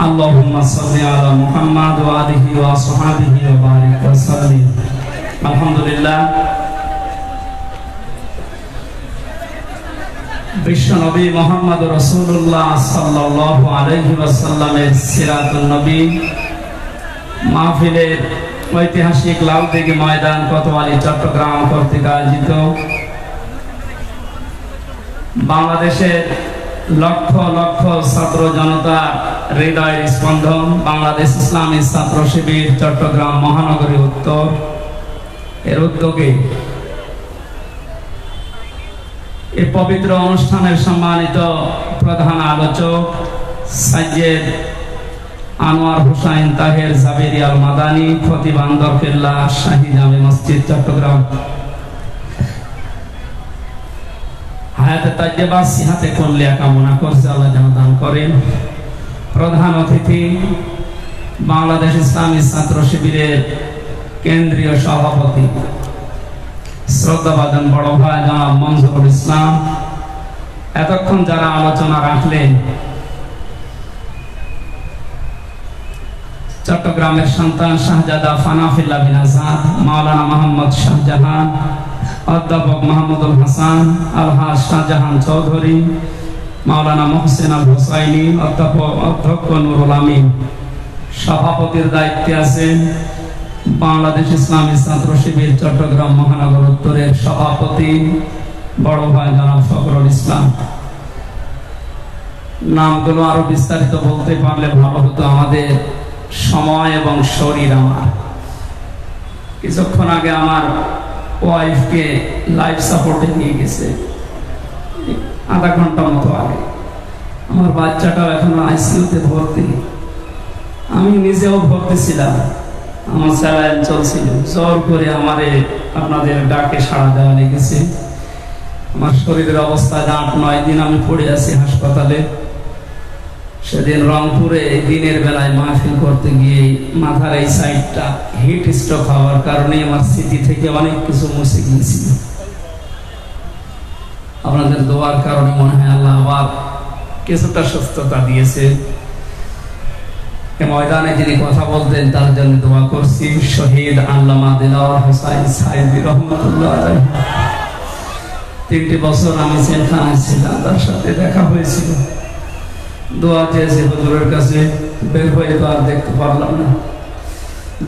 اللهم صل على محمد وآله وصحبه وبارك وسلم الحمد لله বিশ্ব নবী মুহাম্মদ রাসূলুল্লাহ সাল্লাল্লাহু আলাইহি ওয়াসাল্লামের সিরাতুন নবী মাহফিলের ঐতিহাসিক লালদিঘি ময়দান কোতোয়ালি চট্টগ্রাম কর্তৃক আয়োজিত বাংলাদেশের লক্ষ লক্ষ ছাত্র জনতা হৃদয়ের স্পন্দন বাংলাদেশ ইসলামী ছাত্র শিবির চট্টগ্রাম মহানগরী উত্তর এর উদ্যোগে এই পবিত্র অনুষ্ঠানের সম্মানিত প্রধান আলোচক সাইয়্যেদ আনোয়ার হোসেন তাহের জাবেরি আল মাদানী খতিব আন্দরকিল্লা শাহী জামে মসজিদ চট্টগ্রাম হায়াতে তাইয়্যিবা সিহাতে কুল্লিয়া কামনা করছে আল্লাহ যেন দান করেন। প্রধান অতিথি বাংলাদেশ ইসলামী ছাত্র শিবিরের কেন্দ্রীয় সভাপতি শ্রদ্ধাভাজন বড় ভাই জনাব মনজুরুল ইসলাম, এতক্ষণ যারা আলোচনা রাখলেন, চট্টগ্রামের সন্তান শাহজাদা ফানাফিল্লাহ বিন আজাদ, মাওলানা মোহাম্মদ শাহজাহান, অধ্যাপক মাহমুদুল হাসান, আলহাজ শাহজাহান চৌধুরী, মাওলানা মোহসেন আল হুসাইনি, অধ্যক্ষ নুরুল আমিন, সভাপতির দায়িত্বে আছেন বাংলাদেশ ইসলামী ছাত্র শিবির চট্টগ্রাম মহানগর উত্তরের সভাপতি বড় ভাই জনাব ফখরুল ইসলাম। নামগুলো আরো বিস্তারিত বলতে পারলে ভালো হতো, আমাদের সময় এবং শরীর আমার। কিছুক্ষণ আগে আমার ওয়াইফকে লাইফ সাপোর্টে নিয়ে গেছে, আধা ঘন্টা মতো আগে। আমার বাচ্চাটাও এখনো আইসিইউতে ভর্তি, আমি নিজেও ভর্তি ছিলাম, আমার স্যালাইন চলছিল। জোর করে আমারে আপনাদের ডাকে সাড়া দেওয়া লেগেছে। আমার শরীরের অবস্থা 8-9 দিন আমি পড়ে আছি হাসপাতালে। সেদিন রংপুরে দিনের বেলায় মাহফিল করতে গিয়ে মাথার এই সাইডটা হিট স্ট্রোক হওয়ার কারণে আমার স্মৃতি থেকে অনেক কিছু মুছে গিয়েছিল। আপনাদের দোয়ার কারণে মনে হয় আল্লাহ আবার কিছুটা সুস্থতা দিয়েছে। ময়দানে যিনি কথা বলতেন তার জন্য দোয়া করছি, শহীদ আল্লামা দিলওয়ার হোসেন সাইদি রহমাতুল্লাহ আলাইহি। 3টি বছর আমি জেলখানায় ছিলাম, তার সাথে দেখা হয়েছিল। দোয়া চেয়েছি হুজুরের কাছে, বের হয়ে তো আর দেখতে পারলাম না।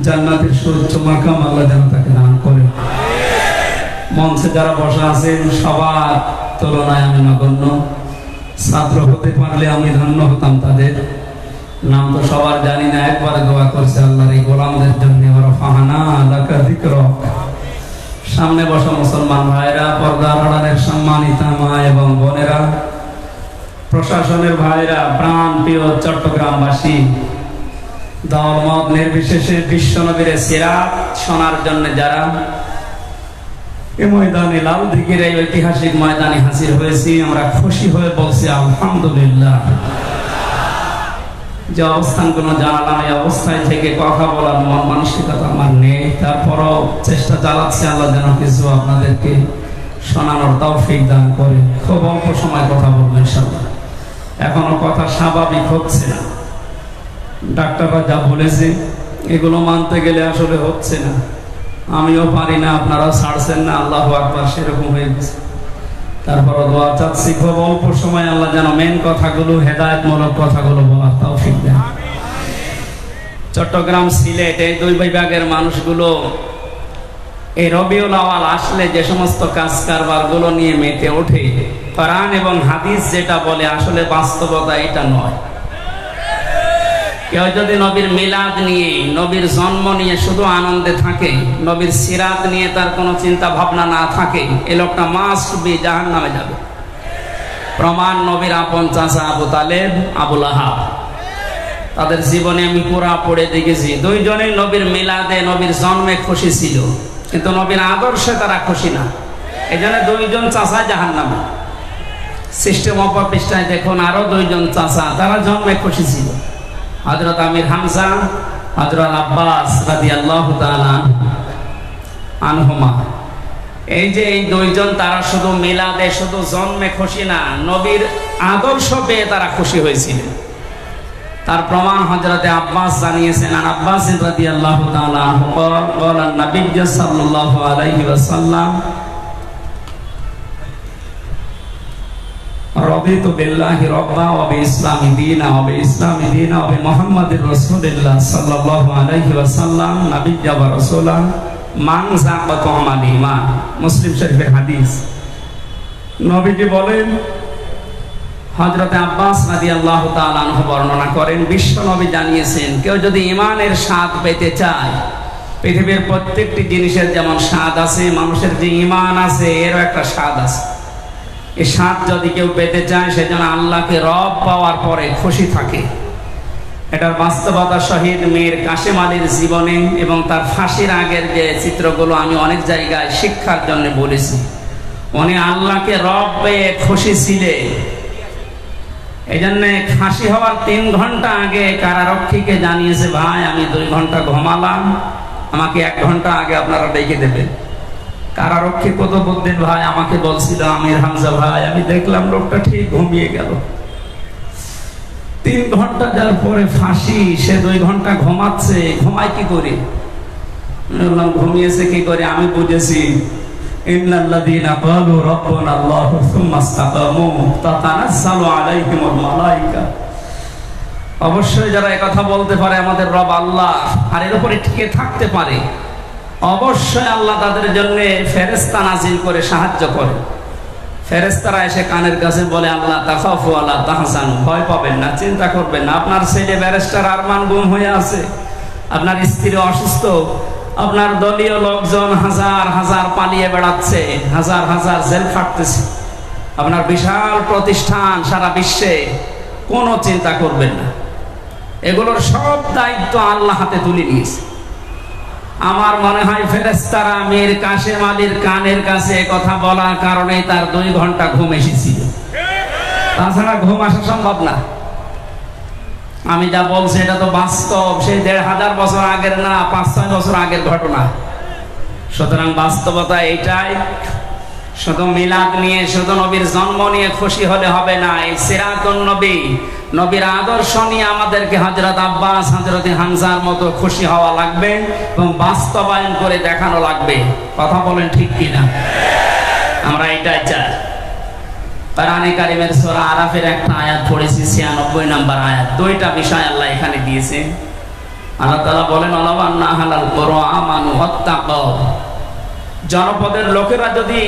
জান্নাতের সুউচ্চ মাকাম আল্লাহ যেন তাকে দান করে। মঞ্চে যারা বসা আছেন সবার তুলনায় আমি নগণ্য, ছাত্র হতে পারলে আমি ধন্য হতাম। তাদের নাম তো সবার জানি না, একবারে দোয়া করছে আল্লাহর এই গোলামদের জন্য। সামনে বসা মুসলমান ভাইরা, পর্দার আড়ালের সম্মানিতা মা এবং বোনেরা, প্রশাসনের ভাইরা, প্রাণ প্রিয় চট্টগ্রামবাসী, দলমত নির্বিশেষে বিশ্বনবীর সিরাত শোনার জন্য যারা এই ময়দানে লালদিঘির এই ঐতিহাসিক ময়দানে হাজির হয়েছি, আমরা খুশি হয়ে বলছি আলহামদুলিল্লাহ। যে অবস্থানগুলো জানালাম, এই অবস্থায় থেকে কথা বলার মন মানসিকতা আমার নেই, তারপরও চেষ্টা চালাচ্ছি আল্লাহ যেন কিছু আপনাদেরকে শোনানোর তৌফিক দান করে। খুব অল্প সময় কথা বলবো ইনশাআল্লাহ। এখনো কথা স্বাভাবিক হচ্ছে না, ডাক্তাররা যা বলেছে এগুলো মানতে গেলে আসলে হচ্ছে না। আমিও পারি না, আপনারাও ছাড়ছেন না, আল্লাহু আকবার, সেরকম হয়ে গেছে। তারপরও দোয়া চাচ্ছি খুব অল্প সময় আল্লাহ যেন মেন কথাগুলো, হেদায়েতমূলক কথাগুলো বলার তৌফিক দেন। চট্টগ্রাম সিলেট এই 2 বিভাগের মানুষগুলো এই রবিউল আউয়াল আসলে যে সমস্ত কাজ কারবার গুলো নিয়ে মেতে ওঠে, কোরআন এবং হাদিস যেটা বলে আসলে বাস্তবতা এটা নয়। কেউ যদি নবীর মিলাদ নিয়ে, নবীর জন্ম নিয়ে শুধু আনন্দে থাকে, নবীর সিরাত নিয়ে তার কোনো চিন্তা ভাবনা না থাকে, এই লোকটা মাস্ট বি জাহান্নামে যাবে। প্রমাণ নবীর আপন চাচা আবু তালেব, আবুল আহাব, তাদের জীবনে আমি পুরা পড়ে দেখেছি। 2 জনেই নবীর মিলাদে, নবীর জন্মে খুশি ছিল, কিন্তু নবীর আদর্শে তারা খুশি না। এই জন্য 2 জন চাচা জাহান্নামে। সিস্টেম অফ পৃষ্ঠায় দেখুন আরো 2 জন চাচা, তারা জন্মে খুশি ছিল, হযরত আমির হামজা, হযরত আব্বাস রাদিয়াল্লাহু তাআলা আনহুমা। এই যে এই দুইজন তারা শুধু মিলাদে শুধু জন্মে খুশি না, নবীর আদর্শ পেয়ে তারা খুশি হয়েছিলেন। তার প্রমাণ হযরতে আব্বাস জানিয়েছেন, আর আব্বাস রাদিয়াল্লাহু তাআলা আনহু বলেন, নবী সাল্লাল্লাহু আলাইহি ওয়াসাল্লাম রাদিতু বিল্লাহি রাব্বা ওয়া বিইসলামি দীনা ওয়া বিইসলামি দীনা ওয়া বিমুহাম্মাদির রাসূলিল্লাহ সাল্লাল্লাহু আলাইহি ওয়াসাল্লাম নাবিয়্যা ওয়া রাসূলান মান যাকাতু আমাল ঈমান। মুসলিম শরীফের হাদিস। নবীজি বলেন, হযরতে আব্বাস রাদিয়াল্লাহু তাআলা আনহু বর্ণনা করেন, বিশ্ব নবী জানিয়েছেন, কেউ যদি ঈমানের স্বাদ পেতে চায়, পৃথিবীর প্রত্যেকটি জিনিসের যেমন স্বাদ আছে, মানুষের যে ঈমান আছে এরও একটা স্বাদ আছে। এই স্বাদ যদি কেউ পেতে চায়, সেজন্য আল্লাহকে রব পাওয়ার পরে খুশি থাকে। এটার বাস্তবতা শহীদ মীর কাসেম আলীর জীবনে এবং তার ফাঁসির আগের যে চিত্রগুলো আমি অনেক জায়গায় শিক্ষার জন্য বলেছি। উনি আল্লাহকে রব পেয়ে খুশি ছিলেন। এই জন্য ফাঁসি হওয়ার 3 ঘন্টা আগে কারারক্ষীকে জানিয়েছে, ভাই আমি 2 ঘন্টা ঘুমালাম, আমাকে 1 ঘন্টা আগে আপনারা ডেকে দেবেন। কারারক্ষী কত বুদ্ধির ভাই, আমাকে বলছিল আমির হামজা ভাই, আমি দেখলাম লোকটা ঠিক ঘুমিয়ে গেল। 3 ঘন্টা যাওয়ার পরে ফাঁসি, সে 2 ঘন্টা ঘুমাচ্ছে, ঘুমায় কি করে? ঘুমিয়েছে কি করে? আমি বুঝেছি, ইন্নাল্লাযীনা ক্বালু রাব্বুনা আল্লাহু সুম্মা ইসতাকামু তাতানাজ্জালু আলাইহিমুল মালায়েকা। অবশ্যই যারা এই কথা বলতে পারে আমাদের রব আল্লাহ, আর এর উপরে টিকে থাকতে পারে, অবশ্যই আল্লাহ তাদের জন্য ফেরেশতা নাজিল করে সাহায্য করে। ফেরেশতারা এসে কানের কাছে বলে, আল্লাহ তাখাফু ওয়ালা তাহজানু, ভয় পাবেন না, চিন্তা করবেন না। আপনার ছেলে ব্যারিস্টার আরমান গুম হয়ে আছে, আপনার স্ত্রী অসুস্থ, আপনার দলীয় লোকজন হাজার হাজার পালিয়ে বেড়াচ্ছে, হাজার হাজার জেল খাটতেছে, আপনার বিশাল প্রতিষ্ঠান সারা বিশ্বে, কোনো চিন্তা করবেন না। এগুলোর সব দায়িত্ব আল্লাহ হাতে তুলে নিয়েছে। আমার মনে হয় ফেরেশতারা মীর কাসেম আলীর কানের কাছে কথা বলার কারণে তার 2 ঘন্টা ঘুম এসেছিল, তাছাড়া ঘুম আসা সম্ভব না। আমি যা বলছি এটা তো বাস্তব, সেই 1500 বছর আগের না, 5-6 বছর আগের ঘটনা। সুতরাং বাস্তবতা এইটাই। শুধু মিলাদ নিয়ে, শুধু নবীর জন্ম নিয়ে খুশি হলে হবে না। এই সিরাতুন নবী, নবীর আদর্শ নিয়ে আমাদেরকে হযরত আব্বাস, হযরত হামজার মতো খুশি হওয়া লাগবে এবং বাস্তবায়ন করে দেখানো লাগবে। কথা বলেন ঠিক কিনা? আমরা এটাই চাই। কোরআনে কারীমের সূরা আরাফের একটা আয়াত পড়েছি, 96 নম্বর আয়াত। 2টা বিষয় আল্লাহ এখানে দিয়েছে। আল্লাহ তাআলা বলেন, ওয়ালাউ আন্না আহলাল কুরআ আমানু ওয়াত্তাকাউ, জনপদের লোকেরা যদি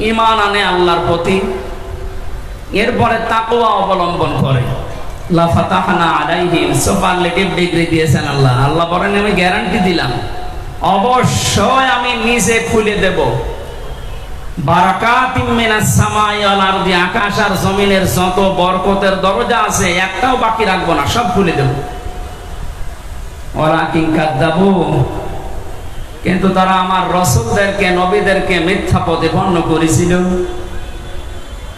ঈমান আনে আল্লাহর প্রতি, এরপরে তাকওয়া অবলম্বন করে, লা ফাতাহনা আলাইহিম, সুপারলেটিভ ডিগ্রি দিয়েছেন আল্লাহ। আল্লাহ বলেন, আমি গ্যারান্টি দিলাম, অবশ্যই আমি নিজে খুলে দেব বারাকাতিম মিনাস সামাই ওয়াল আরদি, আকাশ আর জমিনের যত বরকতের দরজা আছে একটাও বাকি রাখবো না, সব খুলে দেব। ওয়ালাকিন কাযযাবু, কিন্তু তারা আমার রাসূলদেরকে, নবীদেরকে মিথ্যা প্রতিপন্ন করেছিল।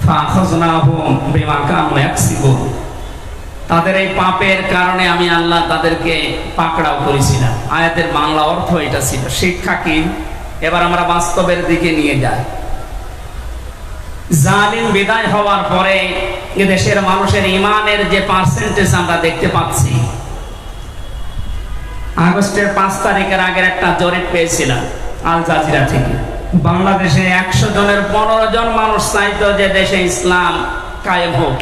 ফাআখাযনাহুম বিমা কানু ইয়াকসিবুন, তাদের এই পাপের কারণে আমি আল্লাহ তাদেরকে পাকড়াও করেছিলাম। আয়াতের বাংলা অর্থ এটা ছিল। শিক্ষা কি? এবার আমরা বাস্তবের দিকে নিয়ে যাই। জালিম বিদায় হওয়ার পরে দেশের মানুষের ঈমানের যে পার্সেন্টেজ আমরা দেখতে পাচ্ছি, আগস্টের 5 তারিখের আগের একটা জরিপ পেয়েছিলাম আল জাজিরা থেকে। বাংলাদেশে 100 জনের 15 জন মানুষ চাইতো যে দেশে ইসলাম কায়েম হোক,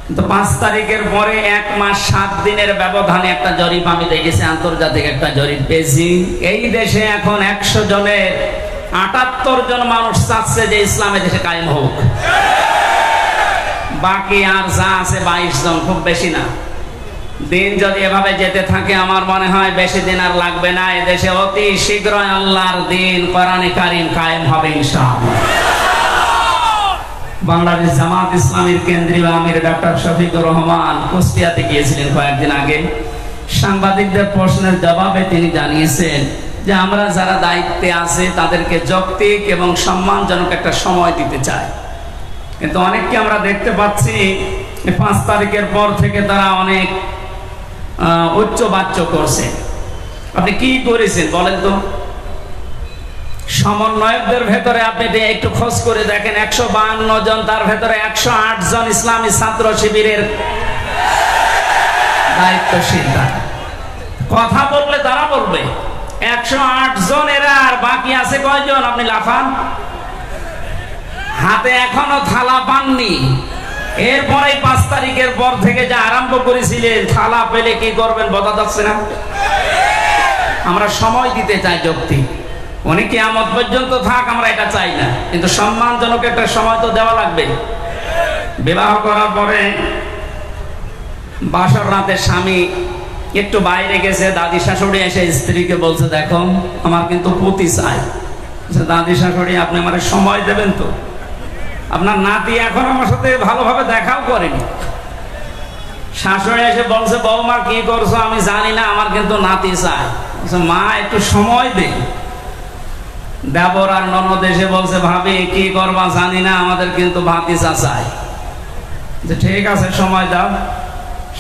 কিন্তু 5 তারিখের পরে 1 মাস 7 দিনের ব্যবধানে একটা জরিপ আমি দেখেছি, আন্তর্জাতিক একটা জরিপ পেয়েছি। এই দেশে এখন 100 জনের 78 জন মানুষ চাচ্ছে যে ইসলামে দেশে কায়েম হোক। বাকি আর যা আছে 22 জন, খুব বেশি না। দিন যদি এভাবে যেতে থাকে আমার মনে হয় বেশি দিন আর লাগবে না, এদেশে অতি শীঘ্রই আল্লাহর দিন কোরআনে কারীম কায়েম হবে ইনশাআল্লাহ। বাংলাদেশ জামাত ইসলামীর কেন্দ্রীয় আমির ডক্টর শফিকুর রহমান কুষ্টিয়াতে গিয়েছিলেন কয়েকদিন আগে। সাংবাদিকদের প্রশ্নের জবাবে তিনি জানিয়েছেন যে আমরা যারা দায়িত্বে আছে তাদেরকে যৌক্তিক এবং সম্মানজনক একটা সময় দিতে চাই, কিন্তু অনেককে আমরা দেখতে পাচ্ছি 5 তারিখের পর থেকে তারা অনেক উচ্চ বাচ্য করছে। আপনি কি করেছেন বলেন তো? সমন্বয়কদের ভেতরে আপনি একটু খোঁজ করে দেখেন, 152 জন, তার ভেতরে 108 জন ইসলামী ছাত্র শিবিরের দায়িত্বশীল। কথা বললে তারা বলবে 108 জন এরা, আর বাকি আছে কয়জন? আপনি লাফান, হাতে এখনো থালা পাননি। এরপরে 5 তারিখের পর থেকে যা আরম্ভ করেছিলেন, থালা পেলে কি করবেন বোঝা যাচ্ছে না। আমরা সময় দিতে চাই যৌক্তিক, উনি কিয়ামত পর্যন্ত থাক, আমরা এটা চাই না, কিন্তু সম্মানজনক একটা সময় তো দেওয়া লাগবে। বিবাহ করার পরে বাসর রাতে স্বামী একটু বাইরে গেছে, দাদি শাশুড়ি এসে স্ত্রীকে বলছে, দেখো আমার কিন্তু পুতি চাই। দাদি শাশুড়ি, আপনি আমার সময় দেবেন তো? আপনার নাতি এখন আমার সাথে ভালোভাবে দেখাও করেনি। শাশুড়ি এসে বলছে, বৌমা কি করছো? আমি জানি না, আমার কিন্তু নাতি চাই। মা একটু সময় দে। দেবর আর ননদ এসে বলছে, ভাবি কি করবা জানি না, আমাদের কিন্তু ভাতিজা চাই। যে ঠিক আছে, সময় দাও।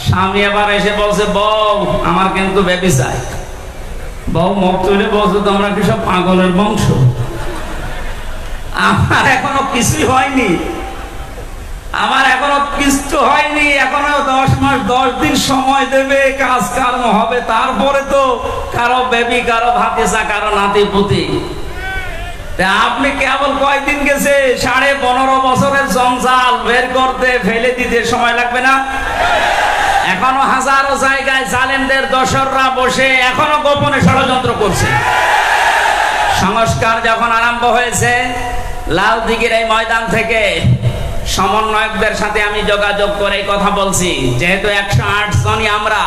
স্বামী আবার এসে বলছে, বউ আমার কিন্তু বেবি চাই। বউ মুখ তুলে বলছে, তোমরা কি সব পাগলের বংশ? আমার এখনো কিছুই হয়নি, আমার এখনো কিছু হয়নি, এখনো 10 মাস 10 দিন সময় দেবে, কাজ কর্ম হবে, তারপরে তো কারো বেবি, কারো ভাতিজা, কারো নাতি পুতি। আপনি কেবল কয়দিন গেছে, 15.5 বছরের জঞ্জাল বের করতে, ফেলে দিতে সময় লাগবে না? এখনো হাজারো জায়গায় জালেমদের দোসররা বসে এখনো গোপনে ষড়যন্ত্র করছে। সংস্কার যখন আরম্ভ হয়েছে, লালদিঘির এই ময়দান থেকে সমন্বয়কদের সাথে আমি যোগাযোগ করে কথা বলছি, যেহেতু 108 জনই আমরা,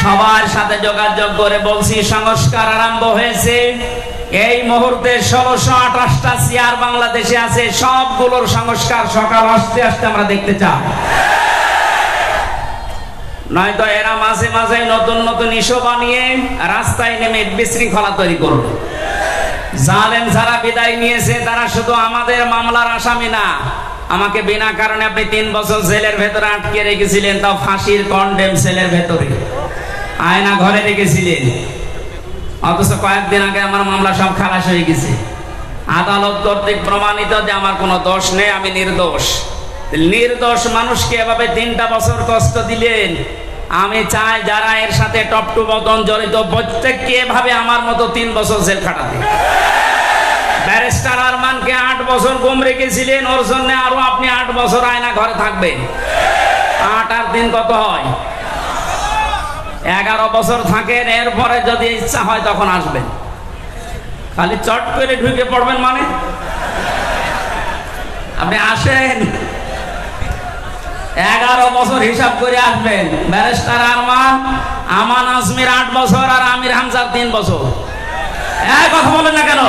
সবার সাথে যোগাযোগ করে বলছি সংস্কার আরম্ভ হয়েছে। এই মুহূর্তে 1628টা চেয়ার বাংলাদেশে আছে, সবগুলোর সংস্কার সকাল আসতে আসতে আমরা দেখতে চাই। নয়তো এরা মাঝে মাঝে নতুন নতুন ইস্যু বানিয়ে রাস্তায় নেমে বিশৃঙ্খলা তৈরি করবে। জালেম যারা বিদায় নিয়েছে তারা শুধু আমাদের মামলার আসামি না, আমাকে বিনা কারণে আপনি 3 বছর জেলের ভেতরে আটকে রেখেছিলেন, তাও ফাঁসির কন্ডেম সেলের ভেতরে, আয়না ঘরে রেখেছিলেন। অথচ কয়েকদিন আগে আমার মামলা সব খালাস হয়ে গেছে। আদালত কর্তৃক প্রমাণিত যে আমার কোনো দোষ নেই, আমি নির্দোষ। নির্দোষ মানুষকে এভাবে 3টা বছর কষ্ট দিলেন। আমি চাই যারা এর সাথে টপ টু বটন জড়িত, প্রত্যেককে এভাবে আমার মতো 3 বছর জেল খাটাতে। ব্যারিস্টার আরমানকে 8 বছর গুম রেখেছিলেন, ওর জন্য আরো আপনি 8 বছর আয়না ঘরে থাকবেন। 8 আর 3 কত হয়? 11 বছর থাকেন, এরপরে যদি ইচ্ছা হয় তখন আসবেন। খালি চট করে ঢুকে পড়বেন মানে? আপনি আসেন, 11 বছর হিসাব করে আসবেন। ব্যারিস্টার আরমান, আমান আজমির 8 বছর, আর আমির হামজার 3 বছর। এক কথা বলেন না কেন?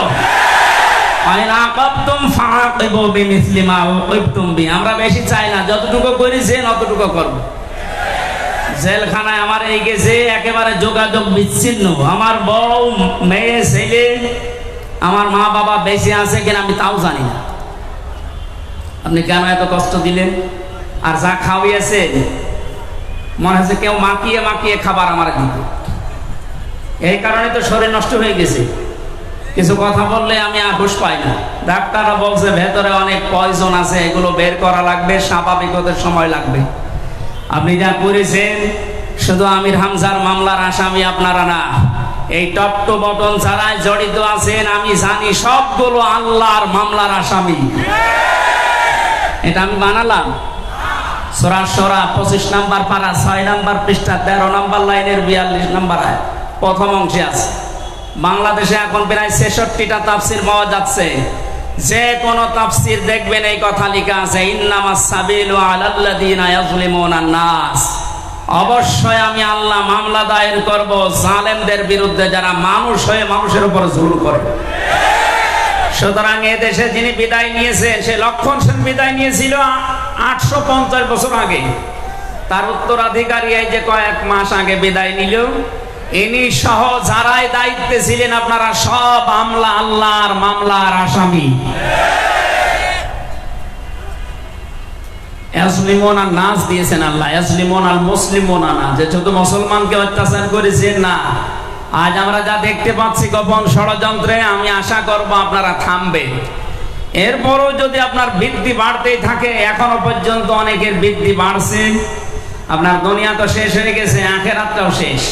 আমরা বেশি চাই না, যতটুকু করেছেন অতটুকু করবো। জেলখানায় আমার এই গেছে একেবারে যোগাযোগ বিচ্ছিন্ন। আমার বউ, মেয়ে, ছেলে, আমার মা বাবা বেঁচে আছে কিনা আমি তাও জানি না। আপনি কেন এত কষ্ট দিলেন? আর যা খাওয়াইছে মনে হচ্ছে কেউ মাখিয়ে মাখিয়ে খাবার আমার দিত। এই কারণে তো শরীর নষ্ট হয়ে গেছে। কিছু কথা বললে আমি আর হুঁশ পাই না। ডাক্তাররা বলছে ভেতরে অনেক পয়জন আছে, এগুলো বের করা লাগবে, স্বাভাবিক হতে সময় লাগবে। আপনি যা করেছেন, শুধু আমির হামজার মামলার আসামি আপনারা না, এই টপ টু বটন যারাই জড়িত আছেন আমি জানি সবগুলো আল্লাহর মামলার আসামি। এটা আমি বানালাম। সূরা শুরা 25 নম্বর পারা 6 নম্বর পৃষ্ঠা 13 নম্বর লাইনের 42 নম্বর আয়াত প্রথম অংশে আছে। বাংলাদেশে এখন প্রায় 66টা তাফসীর পাওয়া যাচ্ছে। যে কোন তাফসীর দেখবেন এই কথা লেখা আছে, ইন্নামাস সাবিলু আলাল্লাযিনা ইয়াজলিমুনান নাস। অবশ্যই আমি আল্লাহ মামলা দায়ের করব জালেমদের বিরুদ্ধে, যারা মানুষ হয়ে মানুষের উপর জুলুম করে। সুতরাং এদেশে যিনি বিদায় নিয়েছেন, সে লক্ষণ সেন বিদায় নিয়েছিল 850 বছর আগে। তার উত্তরাধিকারী এই যে কয়েক মাস আগে বিদায় নিল, ইনি সহ যারাই দায়িত্বে ছিলেন আপনারা সব আল্লাহর মামলার আসামি। ইয়াজলিমুন আন নাস দিয়েছেন আল্লাহ, ইয়াজলিমুন আল মুসলিমুনা না, যে শুধু মুসলমানকে অত্যাচার করেছেন না, আজ আমরা যা দেখতে পাচ্ছি গোপন ষড়যন্ত্রে, আমি আশা করব আপনারা থামবে। এরপরও যদি আপনার বৃদ্ধি বাড়তেই থাকে, এখনো পর্যন্ত অনেকের বৃদ্ধি বাড়ছে, আপনার দুনিয়া তো শেষ হয়ে গেছে, আখিরাতটাও শেষ,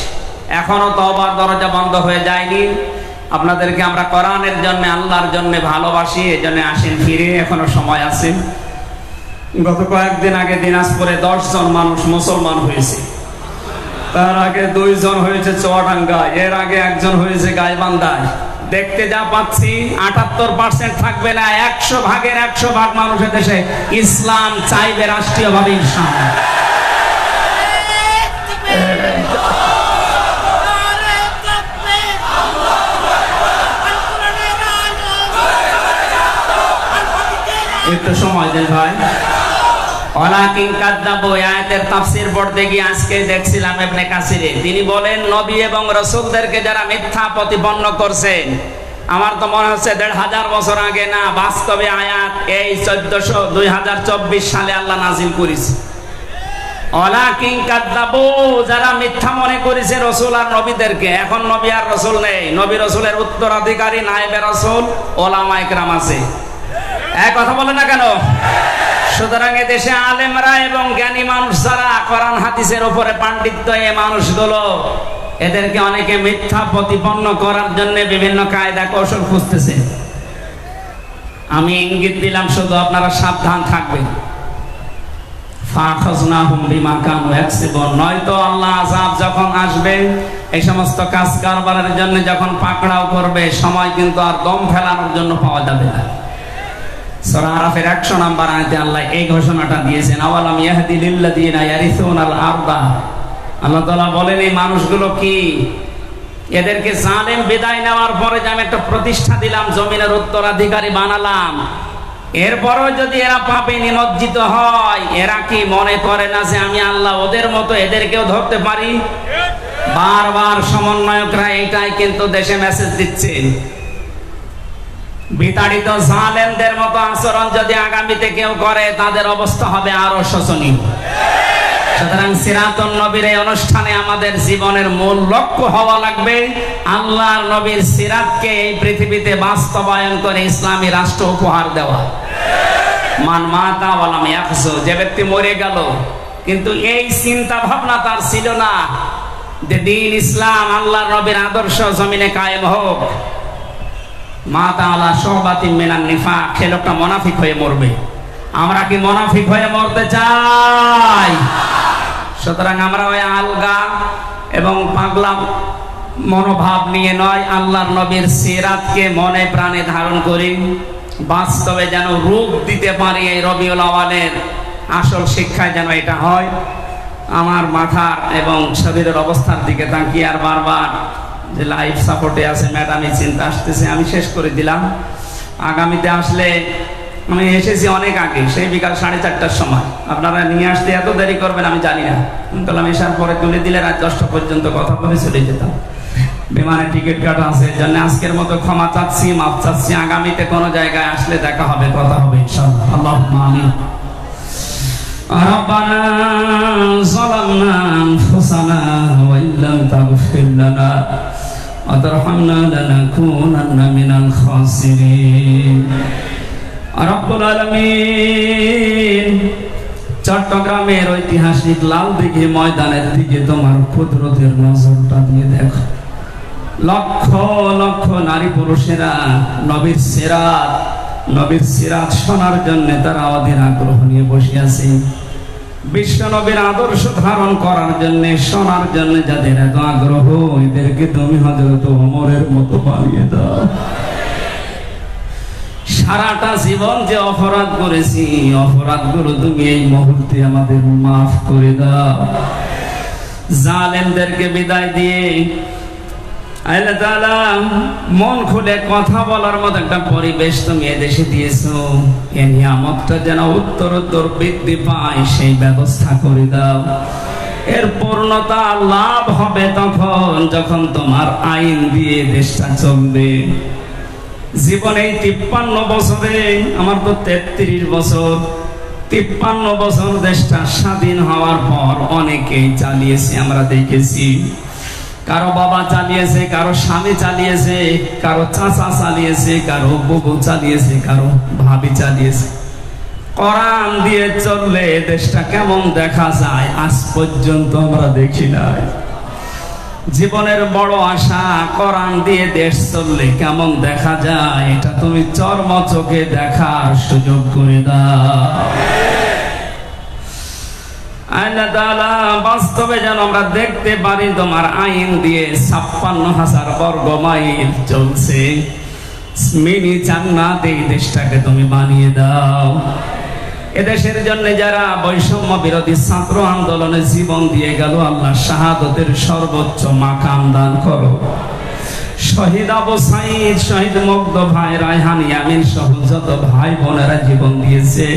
এখনো তওবার দরজা বন্ধ হয়ে যায়নি। আপনাদেরকে আমরা কোরআনের জন্য, আল্লাহর জন্য ভালোবাসি, এজন্য আসেন ফিরে, এখনো সময় আছে। গত কয়েকদিন আগে দিনাজপুরে 10 জন মানুষ মুসলমান হয়েছে, তার আগে 2 জন হয়েছে চুয়াডাঙ্গায়, এর আগে 1 জন হয়েছে গাইবান্ধায়। দেখতে যা পাচ্ছি 78% থাকবে না, 100 ভাগের 100 ভাগ মানুষের দেশে ইসলাম চাইবে রাষ্ট্রীয়ভাবে ইনশাআল্লাহ। একটু সময় দেন ভাই। ওয়ালাকিন কাযযাবু আয়াতের তাফসীর পড়তে গিয়ে আজকে দেখছিলাম ইবনে কাসিরে, তিনি বলেন নবী এবং রাসূলদেরকে যারা মিথ্যা প্রতিপন্ন করছে, আমার তো মনে হচ্ছে 1500 বছর আগে না, বাস্তবে আয়াত এই 2024 সালে আল্লাহ নাজিল করেছে। ওয়ালাকিন কাযযাবু, যারা মিথ্যা মনে করেছে রাসূল আর নবীদেরকে। এখন নবী আর রাসূল নেই, নবী রাসূলের উত্তরাধিকারী নায়েবে রাসূল ওলামায়ে কেরাম আছে। এক কথা বলে না কেন? সুতরাং দেশে আলেমরা এবং জ্ঞানী মানুষ যারা কোরআন হাদিসের উপরে পাণ্ডিত্য, এই মানুষগুলো এদেরকে অনেকে মিথ্যা প্রতিপন্ন করার জন্য বিভিন্ন কায়দা কৌশল খুঁজতেছে। আমি ইঙ্গিত দিলাম, শুধু আপনারা সাবধান থাকবেন। ফাখাযনাহুম বিমা কানু ইয়াকসিবুন, নয়তো আল্লাহ আযাব যখন আসবে, এই সমস্ত কাজ কারবারের জন্য যখন পাকড়াও করবে, সময় কিন্তু আর দম ফেলানোর জন্য পাওয়া যাবে না। সূরা আরাফের 100 নম্বর আয়াতে আল্লাহ এই ঘোষণাটা দিয়েছেন, আওয়ালাম ইয়াহদি লিল্লাযিনা ইয়ারিসুনাল আরদা। আল্লাহ তাআলা বলেন এই মানুষগুলো কি, এদেরকে জালেম বিদায় নেওয়ার পরে যে আমি একটা প্রতিষ্ঠা দিলাম, জমিনের উত্তরাধিকারী বানালাম, এরপরও যদি এরা পাপে নিমজ্জিত হয়, এরা কি মনে করে না যে আমি আল্লাহ ওদের মতো এদেরকেও ধরতে পারি? বারবার সমন্বয়করা এটাই কিন্তু দেশে মেসেজ দিচ্ছেন। বিতাড়িত জালেমদের মতো আচরণ যদি আগামীতে কেউ করে, তাদের অবস্থা হবে আরো শোচনীয়। সুতরাং সিরাতুন নবীর এই অনুষ্ঠানে আমাদের জীবনের মূল লক্ষ্য হওয়া লাগবে আল্লাহর নবীর সিরাতকে এই পৃথিবীতে বাস্তবায়ন করে ইসলামী রাষ্ট্র উপহার দেওয়া। মান মাতা ওয়ালাম ইয়াহজু, যে ব্যক্তি মরে গেল কিন্তু এই চিন্তা ভাবনা তার ছিল না যে দ্বীন ইসলাম, আল্লাহর নবীর আদর্শ জমিনে কায়েম হোক, মাতা আলা শুবাতিন মিনান নিফাক, সে লোকটা মুনাফিক হয়ে মরবে। আমরা কি মুনাফিক হয়ে মরতে চাই? সুতরাং আমরা ওই আলগা এবং পাগলা মনোভাব নিয়ে নয়, আল্লাহর নবীর সিরাতকে মনে প্রাণে ধারণ করি, বাস্তবে যেন রূপ দিতে পারি। এই রবিউল আওয়ালের আসল শিক্ষায় যেন এটা হয়। আমার মাথার এবং শরীরের অবস্থার দিকে তাকিয়ে আর বারবার যে লাইফ সাপোর্টে আছে ম্যাডাম, এই চিন্তা আসতেছে, আমি শেষ করে দিলাম। আগামীতে আসলে, আমি এসেছি অনেক আগে, সেই বিকাল 4:30টার সময়, আপনারা নিয়ে আসতে এত দেরি করবেন আমি জানি না। বললাম এসার পরে তুলে দিলে রাত 10টা পর্যন্ত কথা বলে চলে যেতাম। বিমানের টিকিট কাটা আছে, এর জন্য আজকের মতো ক্ষমা চাচ্ছি, মাফ চাচ্ছি। আগামীতে কোনো জায়গায় আসলে দেখা হবে, কথা হবে ইনশাআল্লাহ। আল্লাহুম্মা আমিন। ربنا ظلمنا أنفسنا وإن لم تغفر لنا وترحمنا لنكونن من الخاسرين رب العالمين। চট্টগ্রামের ঐতিহাসিক লালদিঘি ময়দানের দিকে তোমার কুদরতের নজরটা দিয়ে দেখো। লক্ষ লক্ষ নারী পুরুষেরা নবীর সিরাত শোনার জন্য তারা অধীর আগ্রহ নিয়ে বসে আছে। বিশ্ব নবীর আদর্শ ধারণ করার জন্য, শোনার জন্য যাদের এত আগ্রহ, এদেরকে তুমি হযরত ওমরের মতো বানিয়ে দাও। সারাটা জীবন যে অপরাধ করেছি, অপরাধগুলো তুমি এই মুহূর্তে আমাদের মাফ করে দাও। জালেমদেরকে বিদায় দিয়ে আল্লাহ তাআলা মন খুলে কথা বলার মতো একটা পরিবেশ তুমি এদেশে দিয়েছো। এই নিয়ামতটা যেন উত্তরোত্তর বৃদ্ধি পায়, সেই ব্যবস্থা করে দাও। এর পূর্ণতা লাভ হবে তখন যখন তোমার আইন দিয়ে দেশটা চলবে। জীবনে 53 বছরে, আমার তো 33 বছর, 53 বছর দেশটা স্বাধীন হওয়ার পর অনেকেই চালিয়েছে, আমরা দেখেছি। কারো বাবা চালিয়েছে, কারো স্বামী চালিয়েছে, কারো চাচা চালিয়েছে, কারো বুবু চালিয়েছে, কারো ভাবি চালিয়েছে। কোরআন দিয়ে চললে দেশটা কেমন দেখা যায় আজ পর্যন্ত আমরা দেখি নাই। জীবনের বড় আশা, কোরআন দিয়ে দেশ চললে কেমন দেখা যায় এটা তুমি চর্ম চোখে দেখার সুযোগ করে দাও। আল্লাহ তাআলা বাস্তবে যেন আমরা দেখতে পারি তোমার আইন দিয়ে ৫৬,০০০ বর্গ মাইল চলছে। মিনি জান্নাত এই দেশটাকে তুমি বানিয়ে দাও। এদেশের জন্য যারা বৈষম্য বিরোধী ছাত্র আন্দোলনে জীবন দিয়ে গেল, আল্লাহ শাহাদতের সর্বোচ্চ মাকাম দান করো। শহীদ আবু সাঈদ, শহীদ মুগ্ধ ভাই, রায়হান ইয়ামিন সহ যত ভাই বোনেরা জীবন দিয়েছে,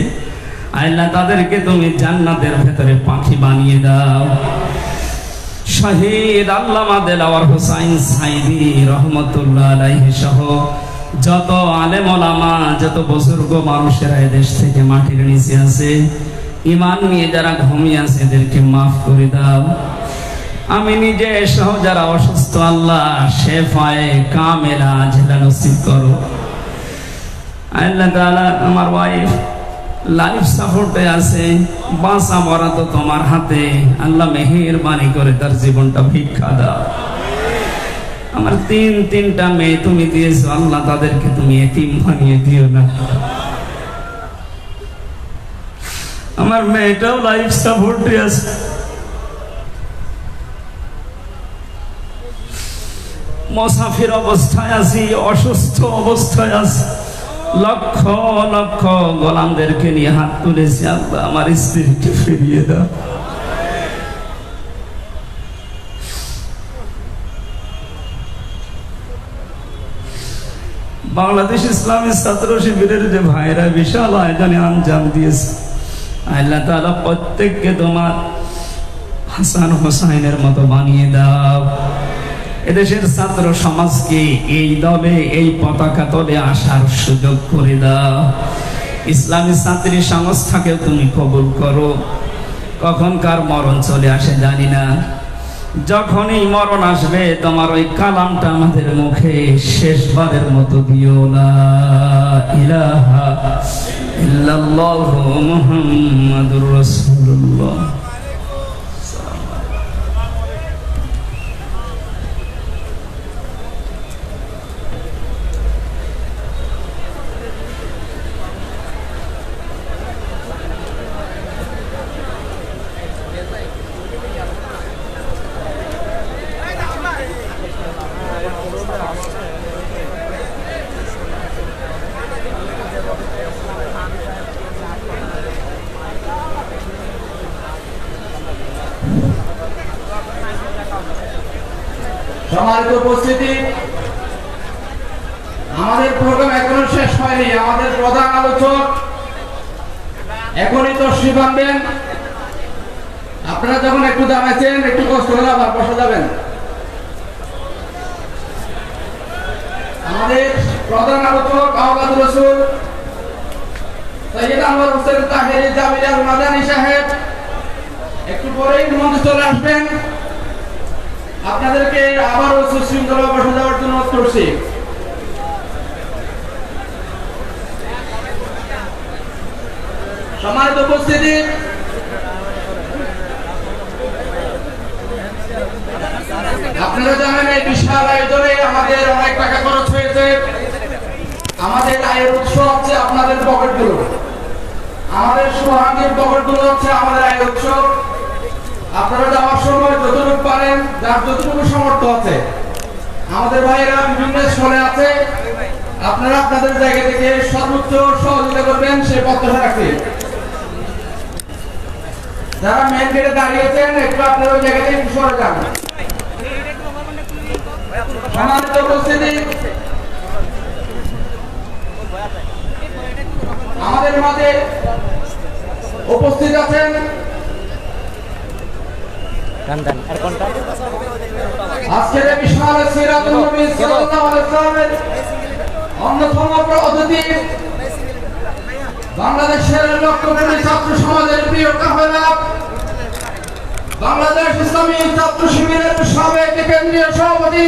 আল্লাহ তাদেরকে তুমি জান্নাতের ভেতরে পাখি বানিয়ে দাও। শহীদ আল্লামা দেলাওয়ার হোসাইন সাইদি রহমতুল্লাহ আলাইহি সহ যত আলেম ওলামা, যত বুজুর্গ মানুষেরা এদেশ থেকে মাটির নিচে আছে, ঈমান নিয়ে যারা ঘুমিয়ে আছে, এদেরকে মাফ করে দাও। আমি নিজে সহ যারা অসুস্থ, আল্লাহ শেফায়ে কামেলা আজলা নসিব করো। আল্লাহ তাআলা আমার ওয়াইফ লাইফ সাপোর্টে আছে, বাঁচা মরা তো তোমার হাতে, আল্লাহ মেহেরবানি করে তার জীবনটা ভিক্ষা দাও। আমার তিনটা মেয়ে তুমি দিয়েছো, আল্লাহ তাদেরকে তুমি এতিম বানিয়ে দিও না। আমার মেয়েটাও লাইফ সাপোর্টে আছে, মুসাফির অবস্থায় আছি, অসুস্থ অবস্থায় আছি, লক্ষ লক্ষ গোলামদেরকে নিয়ে হাত তুলেছি, আল্লাহ আমার স্ত্রীকে ফিরিয়ে দাও। বাংলাদেশ ইসলামী ছাত্র শিবিরের যে ভাইরা বিশাল আয়োজনে আঞ্জাম দিয়েছে, আল্লাহ তাআলা প্রত্যেককে তোমার হাসান হোসাইনের মতো বানিয়ে দাও। এদেশের ছাত্র সমাজকে এই দলে, এই পতাকা তলে আসার সুযোগ করে দাও। ইসলামী ছাত্রী সংস্থাকেও তুমি কবুল করো। কখন কার মরণ চলে আসে জানি না, যখনই মরণ আসবে তোমার ওই কালামটা আমাদের মুখে শেষবারের মতো দিও। লা ইলাহা ইল্লাল্লাহু মুহাম্মাদুর রাসূলুল্লাহ। সম্মানিত উপস্থিতি, আমাদের প্রোগ্রাম এখনো শেষ হয়নি। আমাদের প্রধান আলোচক এখনই তো শিবানবেন। আপনারা যখন একটু দাঁড়াচ্ছেন, একটু কষ্ট করে আবার বসে যাবেন। আমাদের প্রধান আলোচক আওলাদুর রাসূল সৈয়দ আনোয়ার হোসেন তাহেরি জামিলার মাদানী সাহেব একটু পরেই মঞ্চে চলে আসবেন। আপনাদেরকে আবারও সুশৃঙ্খলা বসে যাওয়ার জন্য অনুরোধ করছি। সম্মানিত উপস্থিতি, আপনারা জানেন এই বিশাল আয়োজনে আমাদের অনেক টাকা খরচ হয়েছে। আমাদের আয়ের উৎস হচ্ছে আপনাদের পকেটগুলো, আমাদের সোহাগীর পকেটগুলো হচ্ছে আমাদের আয়ের উৎস। আপনারা যাওয়ার সময় যতটুকু পারেন, যার যতটুকু সামর্থ্য আছে, আমাদের ভাইয়েরা বিভিন্ন স্থলে আছে, আপনারা আপনাদের জায়গা থেকে সর্বোচ্চ সহযোগিতা করবেন সেই প্রত্যাশা রাখছি। যারা মেন গেটে দাঁড়িয়েছেন, একটু আপনারা ওই জায়গা থেকে সরে যান। সম্মানিত উপস্থিতি, আমাদের মাঝে উপস্থিত আছেন আজকের বিশাল সিরাতুল নবী সাল্লাল্লাহু আলাইহি ওয়াসাল্লামের অন্যতম অতিথি, বাংলাদেশের লক্ষ্যকোটি ছাত্র সমাজের প্রিয় কাফেলা, বাংলাদেশ ইসলামী ছাত্র শিবিরের সাবেক কেন্দ্রীয় সভাপতি,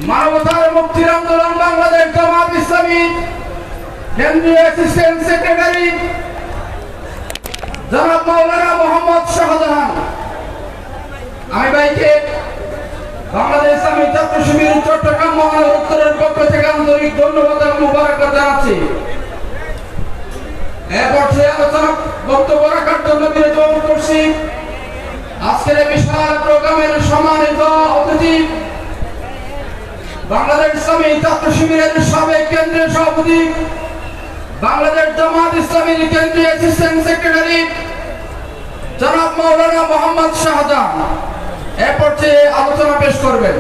মানবতার মুক্তির আন্দোলন বাংলাদেশ জামাত ইসলামী কেন্দ্রীয় অ্যাসিস্ট্যান্ট সেক্রেটারি জনাব মাওলানা মোহাম্মদ শাহজাহান। আমি ভাইকে বাংলাদেশ ইসলামী ছাত্র শিবির চট্টগ্রাম মহানগর উত্তরের পক্ষ থেকে আন্তরিক ধন্যবাদ এবং মুবারকবাদ জানাচ্ছি। এ পর্যায়ে আলোচনা বক্তব্য রাখার জন্য বিনোদন করছি আজকের এই বিশাল প্রোগ্রামের সম্মানিত অতিথি, বাংলাদেশ ইসলামী ছাত্র শিবিরের সাবেক কেন্দ্রীয় সভাপতি, বাংলাদেশ জামাত ইসলামীর কেন্দ্রীয় অ্যাসিস্ট্যান্ট সেক্রেটারি জনাব মাওলানা মোহাম্মদ শাহজাহান এ পর্যায়ে আলোচনা পেশ করবেন।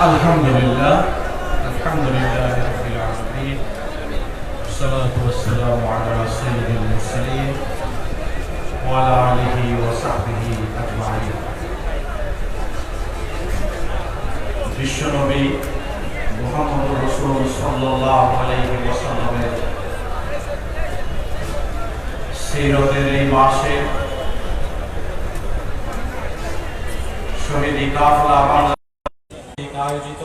আলহামদুলিল্লাহ আলহামদুলিল্লাহ রাব্বিল আলামিন والصلاه والسلام على سيد المرسلين وعلى آله وصحبه أجمعين। বিশ্বনবী মুহাম্মদুর রাসূল সাল্লাল্লাহু আলাইহি ওয়াসাল্লামের সিরাতের এই মাসে শহীদ কাফেলা আয়োজিত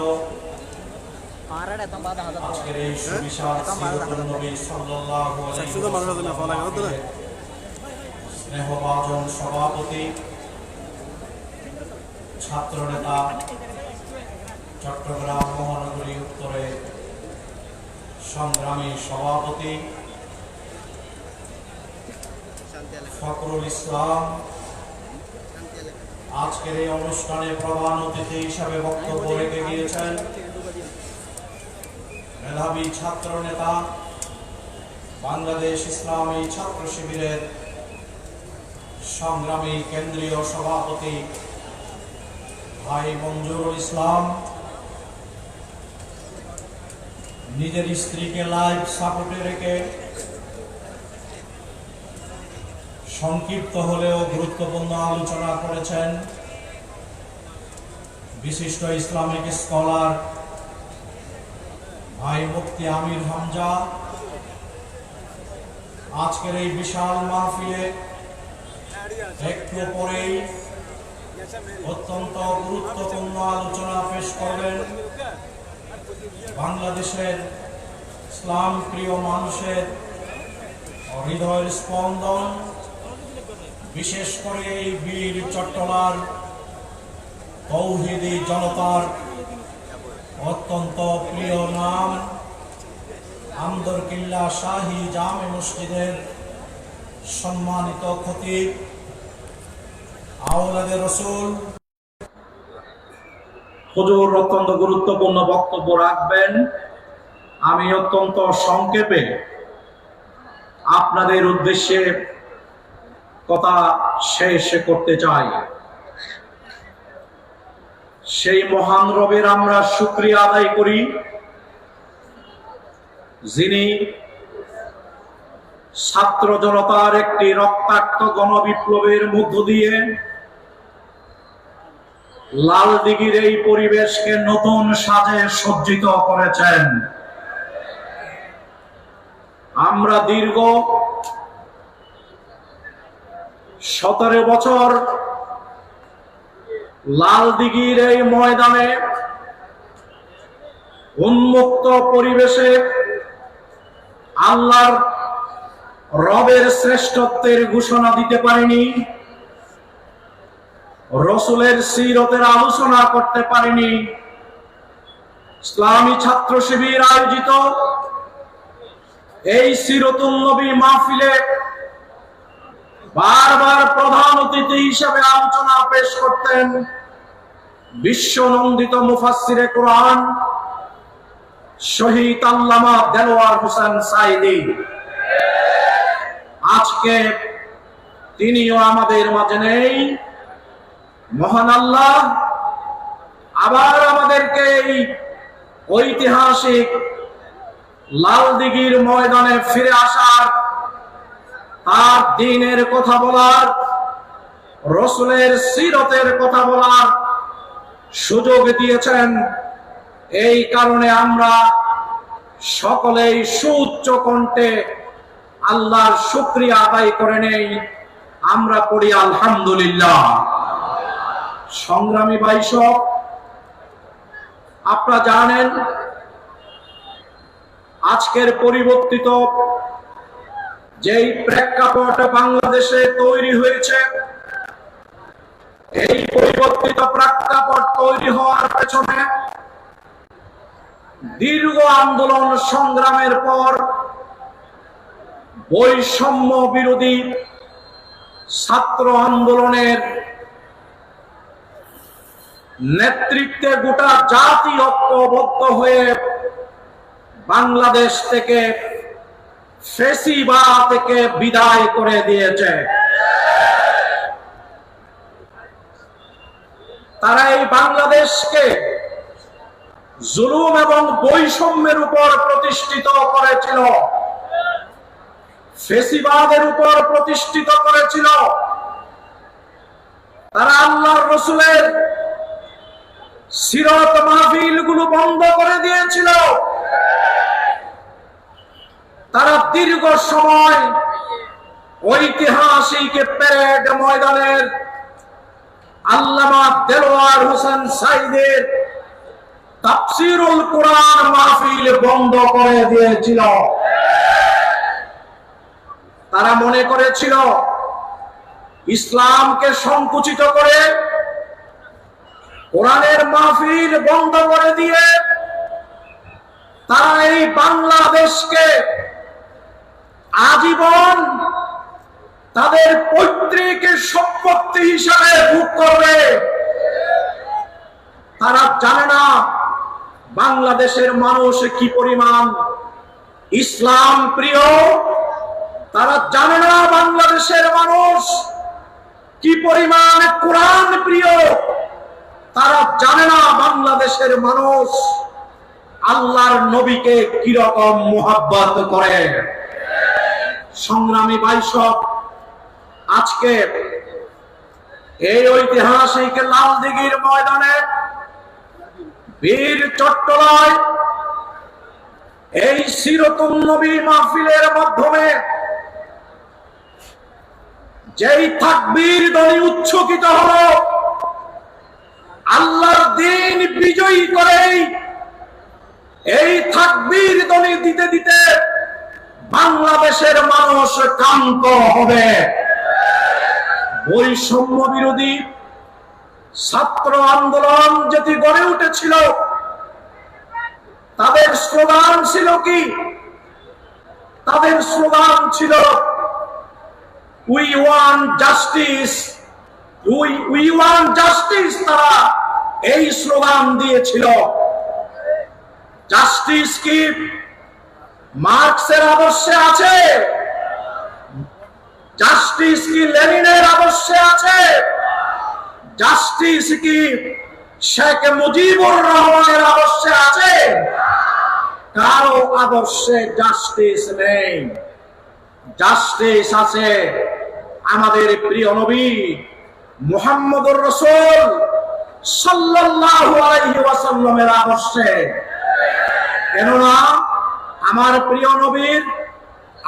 আজকের এই সুবিশাল সিরাতুন নবী সাল্লাল্লাহু আলাইহি ওয়াসাল্লামের স্নেহভাজন সভাপতি, ছাত্র নেতা, চট্টগ্রাম মহানগরী উত্তরে সংগ্রামী সভাপতি ফখরুল ইসলাম আজকের এই অনুষ্ঠানে প্রধান অতিথি হিসাবে বক্তব্য রেখে গিয়েছেন। মেধাবী ছাত্র নেতা, বাংলাদেশ ইসলামী ছাত্র শিবিরের সংগ্রামী কেন্দ্রীয় সভাপতি ভাই মঞ্জুরুল ইসলাম, নিজের স্ত্রীকে লাইভ সাপোর্টে রেখে সংক্ষিপ্ত হলেও গুরুত্বপূর্ণ আলোচনা করেছেন বিশিষ্ট ইসলামিক স্কলার ভাই মুফতি আমির হামজা। আজকের এই বিশাল মাহফিলে একটু পরেই অত্যন্ত গুরুত্বপূর্ণ আলোচনা পেশ করবেন বাংলাদেশের ইসলাম প্রিয় মানুষের হৃদয়ের স্পন্দন, বিশেষ করে এই বীর চট্টলার তৌহিদি জনতার অত্যন্ত প্রিয় নাম আমদরকিল্লা শাহী জামে মসজিদের সম্মানিত খতিব আওলাদে রসুল হুজুর অত্যন্ত গুরুত্বপূর্ণ বক্তব্য রাখবেন। আমি অত্যন্ত সংক্ষেপে আপনাদের উদ্দেশ্যে কথা শেষ করতে চাই। সেই মহান রবের আমরা শুকরিয়া আদায় করি যিনি ছাত্র জনতার একটি রক্তাক্ত গণবিপ্লবের মধ্য দিয়ে লালদিঘির এই পরিবেশকে নতুন সাজে সজ্জিত করেছেন। আমরা দীর্ঘ 17 বছর লালদিঘির এই ময়দানে উন্মুক্ত পরিবেশে আল্লাহর রবের শ্রেষ্ঠত্বের ঘোষণা দিতে পারিনি, রসুলের সিরতের আলোচনা করতে পারিনি। ইসলামী ছাত্র শিবির আয়োজিত এই সিরাতুন নবী মাহফিলে বারবার প্রধান অতিথি হিসেবে আলোচনা পেশ করতেন বিশ্বনন্দিত মুফাসসিরে কোরআন শহীদ আল্লামা দেলোয়ার হোসেন সাঈদী। আজকে তিনিও আমাদের মাঝে নেই। মহান আল্লাহ আবার আমাদেরকে এই ঐতিহাসিক লালদিঘির ময়দানে ফিরে আসার, তার দ্বীনের কথা বলার, রাসূলের সিরতের কথা বলার সুযোগ দিয়েছেন। এই কারণে আমরা সকলেই সুউচ্চ কণ্ঠে আল্লাহর শুকরিয়া আদায় করে নেই। আমরা পড়ি আলহামদুলিল্লাহ। সংগ্রামী ভাইসব, আপনারা জানেন আজকের পরিবর্তিত যেই প্রেক্ষাপট বাংলাদেশে তৈরি হয়েছে, এই পরিবর্তিত প্রেক্ষাপট তৈরি হওয়ার পেছনে দীর্ঘ আন্দোলন সংগ্রামের পর বৈষম্য বিরোধী ছাত্র আন্দোলনের নেতৃত্বে গোটা জাতি ঐক্যবদ্ধ হয়ে বাংলাদেশ থেকে ফ্যাসিবাদ থেকে বিদায় করে দিয়েছে। তারা এই বাংলাদেশকে জুলুম এবং বৈষম্যের উপর প্রতিষ্ঠিত করেছিল, ফ্যাসিবাদের উপর প্রতিষ্ঠিত করেছিল। তারা আল্লাহর রাসূলের সিরত মাহফিল গুলো বন্ধ করে দিয়েছিল। তারা দীর্ঘ সময় ঐতিহাসিক প্যারেড ময়দানের আল্লামা দেলোয়ার হোসেন সাইদের তাফসীরুল কোরআন মাহফিল বন্ধ করে দিয়েছিল। তারা মনে করেছিল ইসলামকে সংকুচিত করে কোরআনের মাহফিল বন্ধ করে দিয়ে তারা এই বাংলাদেশকে আজীবন তাদের পৈতৃক সম্পত্তি হিসাবে ভোগ করবে। তারা জানে না বাংলাদেশের মানুষ কি পরিমাণ ইসলাম প্রিয়, তারা জানে না বাংলাদেশের মানুষ কি পরিমাণ কোরআন প্রিয়, তারা জানে না বাংলাদেশের মানুষ আল্লাহর নবীকে কিরকম মুহাব্বত করে। সংগ্রামী ভাইসব, আজকে এই ঐতিহাসিক লালদিঘির ময়দানে বীর চট্টলায় এই সিরতুন নবী মাহফিলের মাধ্যমে যেই তাকবীর ধ্বনি উচ্চকিত হলো, আল্লাহর দ্বীন বিজয়ী করেই এই তাকবীর ধ্বনি দিতে দিতে বাংলাদেশের মানুষ ক্লান্ত হবে। বৈষম্য বিরোধী ছাত্র আন্দোলন যেটি গড়ে উঠেছিল, তাদের স্লোগান ছিল কি? তাদের স্লোগান ছিল we want justice, we want justice. তারা এই স্লোগান দিয়েছিল। জাস্টিস কি মার্কসের আদর্শে আছে? জাস্টিস কি লেনিনের আদর্শে আছে? জাস্টিস কি শেখ মুজিবুর রহমানের আদর্শে আছে? কারো আদর্শে জাস্টিস নেই। জাস্টিস আছে আমাদের প্রিয় নবী মুহাম্মদুর রাসূল সাল্লাল্লাহু আলাইহি ওয়াসাল্লামের আদর্শে। কেননা আমার প্রিয় নবীর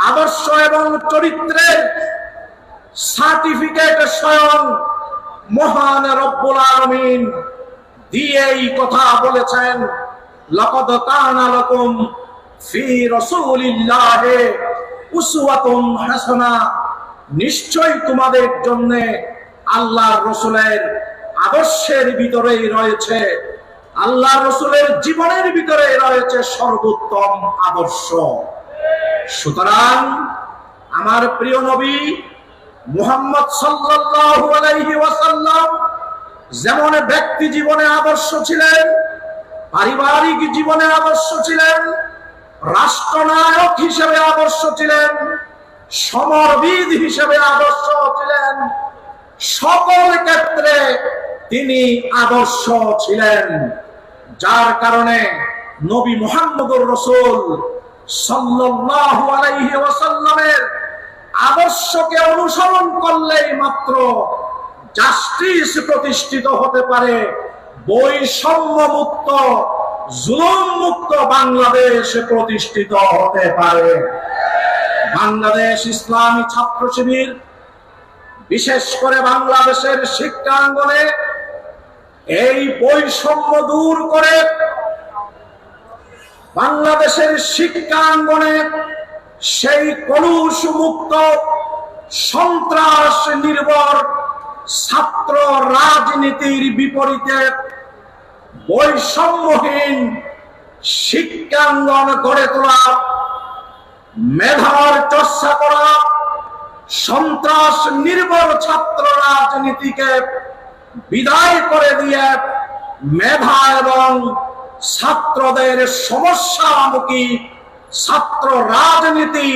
আদর্শ এবং চরিত্রের সার্টিফিকেট স্বয়ং মহান রব্বুল আলামিন দিয়েই কথা বলেছেন, লাকাদ কানা লাকুম ফি রাসূলিল্লাহি উসওয়াতুন হাসানাহ। নিশ্চয়ই তোমাদের জন্য আল্লাহর রাসূলের আদর্শের ভিতরেই রয়েছে, আল্লাহর রাসূলের জীবনের ভিতরে রয়েছে সর্বোত্তম আদর্শ। সুতরাং আমার প্রিয় নবী মুহাম্মদ সাল্লাল্লাহু আলাইহি ওয়াসাল্লাম যেমন ব্যক্তি জীবনে আদর্শ ছিলেন, পারিবারিক জীবনে আদর্শ ছিলেন, রাষ্ট্রনায়ক হিসেবে আদর্শ ছিলেন, সমরবিদ হিসেবে আদর্শ ছিলেন, সকল ক্ষেত্রে তিনি আদর্শ ছিলেন। যার কারণে নবী মুহাম্মদুর রাসূল সাল্লাল্লাহু আলাইহি ওয়াসাল্লামের আদর্শকে অনুসরণ করলেই মাত্র জাস্টিস প্রতিষ্ঠিত হতে পারে, বৈষম্য মুক্ত, জুলুম মুক্ত বাংলাদেশ প্রতিষ্ঠিত হতে পারে। বাংলাদেশ ইসলামী ছাত্র শিবির বিশেষ করে বাংলাদেশের শিক্ষাঙ্গনে এই বৈষম্য দূর করে বাংলাদেশের শিক্ষাঙ্গনে সেই কলুষ মুক্ত, সন্ত্রাস নির্ভর ছাত্র রাজনীতির বিপরীতে বৈষম্যহীন শিক্ষাঙ্গন গড়ে তোলা, মেধার চর্চা করা, সন্ত্রাস নির্ভর ছাত্র রাজনীতিকে বিদায় করে দিয়ে মেধা এবং ছাত্রদের সমস্যামুখী ছাত্র রাজনীতি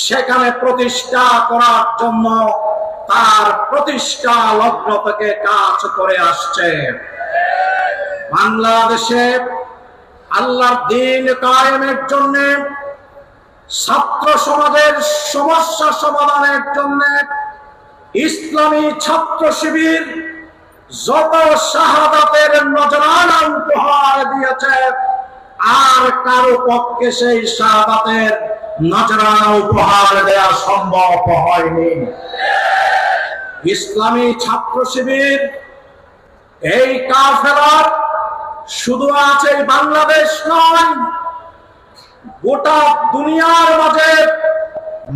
সেখানে প্রতিষ্ঠা করার জন্য তার প্রতিষ্ঠা লগ্ন থেকে কাজ করে আসছে। বাংলাদেশে আল্লাহর দ্বীন কায়েমের জন্য, ছাত্র সমাজের সমস্যা সমাধানের জন্য ইসলামী ছাত্র শিবির যত শাহাদাতের নজরানা উপহার দিয়েছে, আর কারো পক্ষে সেই শাহাদাতের নজরানা উপহার দেওয়া সম্ভব হয়নি। ইসলামী ছাত্র শিবির এই কাফেলা শুধু আছে বাংলাদেশ নয়, গোটা দুনিয়ার মাঝে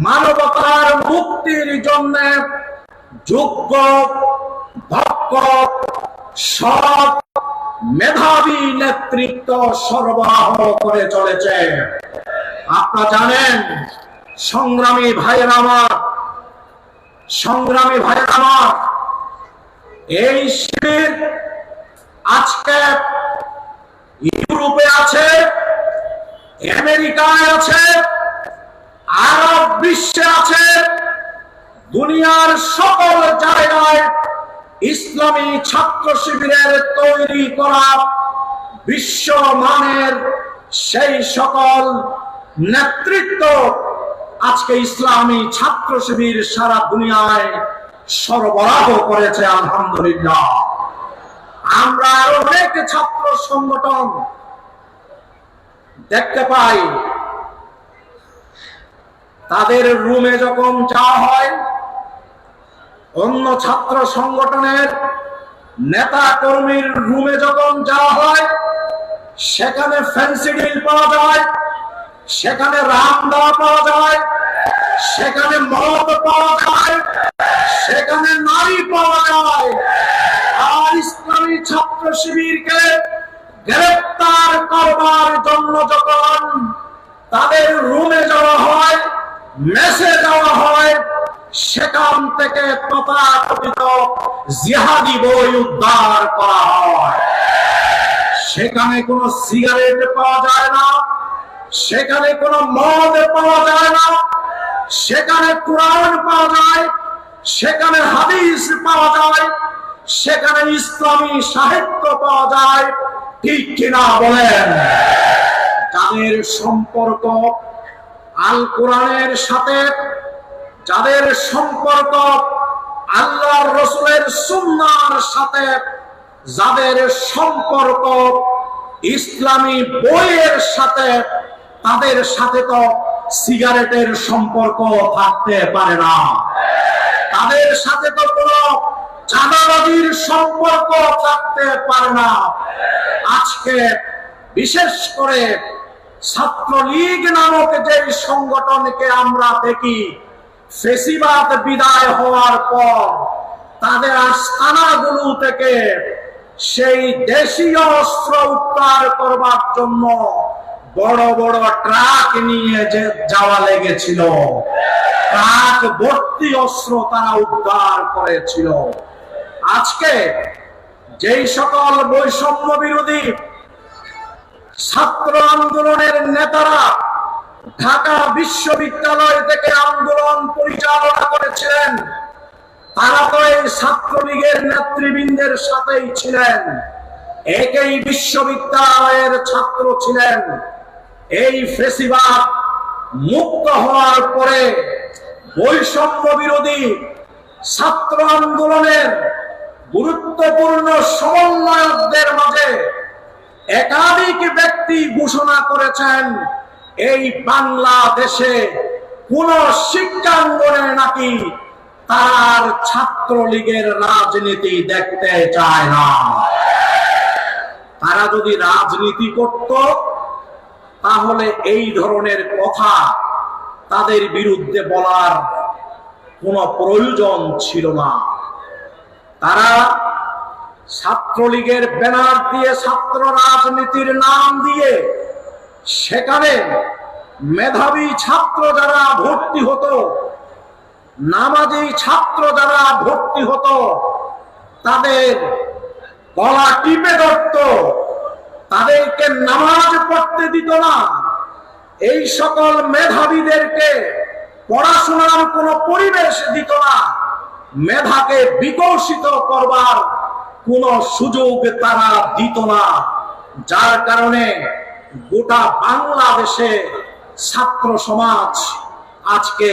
মানবতার মুক্তির জন্য যোগ্য, দক্ষ, সৎ, মেধাবী নেতৃত্ব সরবরাহ করে চলেছে। আপনারা জানেন, সংগ্রামী ভাইয়েরা আমার, এই শিবির আজকে ইউরোপে আছে, আমেরিকায় আছে, আরব বিশ্বে আছে, দুনিয়ার সকল জায়গায় ইসলামী ছাত্র শিবিরের তৈরি করা বিশ্বমানের সেই সকল নেতৃত্ব আজকে ইসলামী ছাত্র শিবির সারা দুনিয়ায় সরবরাহ করেছে। আলহামদুলিল্লাহ। আমরা আরো অনেক ছাত্র সংগঠন দেখতে পাই, তাদের রুমে যখন যাওয়া হয়, অন্য ছাত্র সংগঠনের নেতা কর্মীর রুমে যখন যাওয়া হয়, সেখানে ফেন্সিডিল পাওয়া যায়, সেখানে রামদা পাওয়া যায়, সেখানে মদ পাওয়া যায়, সেখানে নারী পাওয়া যায়। আর ইসলামী ছাত্র শিবিরকে গ্রেফতার করবার জন্য যখন তাদের রুমে যাওয়া হয়, মেসে যাওয়া হয়, সেখান থেকে তথাকথিত জিহাদি বই উদ্ধার করা হয়। সেখানে কোনো সিগারেট পাওয়া যায় না, সেখানে কোনো মদ পাওয়া যায় না, সেখানে কোরআন পাওয়া যায়, সেখানে হাদিস পাওয়া যায়, সেখানে ইসলামী সাহিত্য পাওয়া যায়। ঠিক কিনা বলেন? যাদের সম্পর্ক আল কোরআনের সাথে, যাদের সম্পর্ক আল্লাহর রাসূলের সুন্নাহর সাথে, যাদের সম্পর্ক ইসলামী বইয়ের সাথে, তাদের সাথে তো সিগারেটের সম্পর্ক থাকতে পারে না, তাদের সাথে তো কোনো চাঁদাবাজির সম্পর্ক থাকতে পারে না। আজকে বিশেষ করে ছাত্রলীগ নামক যে সংগঠনকে আমরা দেখি, ফেসিবাদ বিদায় হওয়ার পর তাদের আস্তানাগুলো থেকে সেই দেশীয় অস্ত্র উদ্ধার করবার জন্য বড় বড় ট্রাক নিয়ে যাওয়া লেগেছিল, ট্রাক ভর্তি অস্ত্র তারা উদ্ধার করেছিল। আজকে যেই সকল বৈষম্য বিরোধী ছাত্র আন্দোলনের নেতারা ঢাকা বিশ্ববিদ্যালয় থেকে আন্দোলন পরিচালনা করেছিলেন, তারা তো এই ছাত্রলীগের নেতৃবৃন্দের সাথেই ছিলেন, একই বিশ্ববিদ্যালয়ের ছাত্র ছিলেন। এই ফেসিবাদ মুক্ত হওয়ার পরে বৈষম্য বিরোধী ছাত্র আন্দোলনের গুরুত্বপূর্ণ সমন্বয়কদের মাঝে একাধিক ব্যক্তি ঘোষণা করেছেন এই বাংলাদেশে কোন শিক্ষাঙ্গনে নাকি তার ছাত্রলীগের রাজনীতি দেখতে চায় না। তারা যদি রাজনীতি করত তাহলে এই ধরনের কথা তাদের বিরুদ্ধে বলার কোনো প্রয়োজন ছিল না। তারা ছাত্রলীগের ব্যানার দিয়ে ছাত্র রাজনীতির নাম দিয়ে সেখানে মেধাবী ছাত্র যারা ভর্তি হতো, নামাজি ছাত্র যারা ভর্তি হতো, তাদের গলা টিপে ধরত, তাদেরকে নামাজ পড়তে দিত না। এই সকল মেধাবীদেরকে পড়াশোনার কোনো পরিবেশ দিত না, মেধাকে বিকশিত করবার কোনো সুযোগ তারা দিত না। যার কারণে গোটা বাংলাদেশে ছাত্র সমাজ আজকে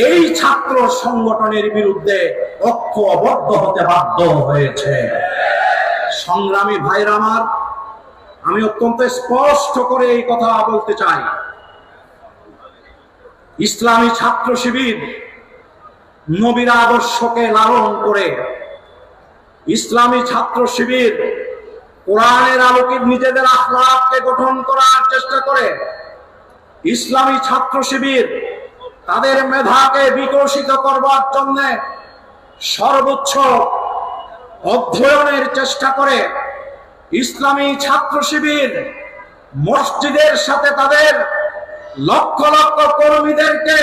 এই ছাত্র সংগঠনের বিরুদ্ধে ঐক্যবদ্ধ হতে বাধ্য হয়েছে। সংগ্রামী ভাইরা আমার, আমি অত্যন্ত স্পষ্ট করে এই কথা বলতে চাই, ইসলামী ছাত্র শিবির নবীর আদর্শকে লালন করে, ইসলামী ছাত্র শিবির কোরআনের আলোকে নিজেদের আখলাককে গঠন করার চেষ্টা করে, ইসলামী ছাত্র শিবির তাদের মেধাকে বিকশিত করবার জন্য সর্বোচ্চ অধ্যয়নের চেষ্টা করে। ইসলামী ছাত্র শিবির মসজিদের সাথে তাদের লক্ষ লক্ষ কর্মীদেরকে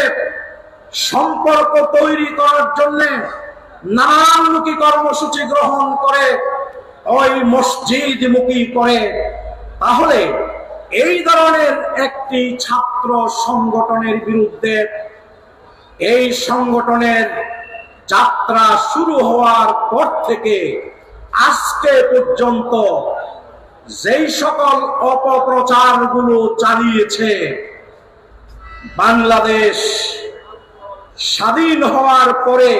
সম্পর্ক তৈরি করার জন্য নানানমুখী কর্মসূচি গ্রহণ করে, ওই মসজিদমুখী করে। তাহলে এই ধরনের একটি ছাত্র সংগঠনের বিরুদ্ধে, এই সংগঠনের যাত্রা শুরু হওয়ার পর থেকে আজকে পর্যন্ত যেই সকল অপপ্রচারগুলো চালিয়েছে, বাংলাদেশ স্বাধীন হওয়ার পরে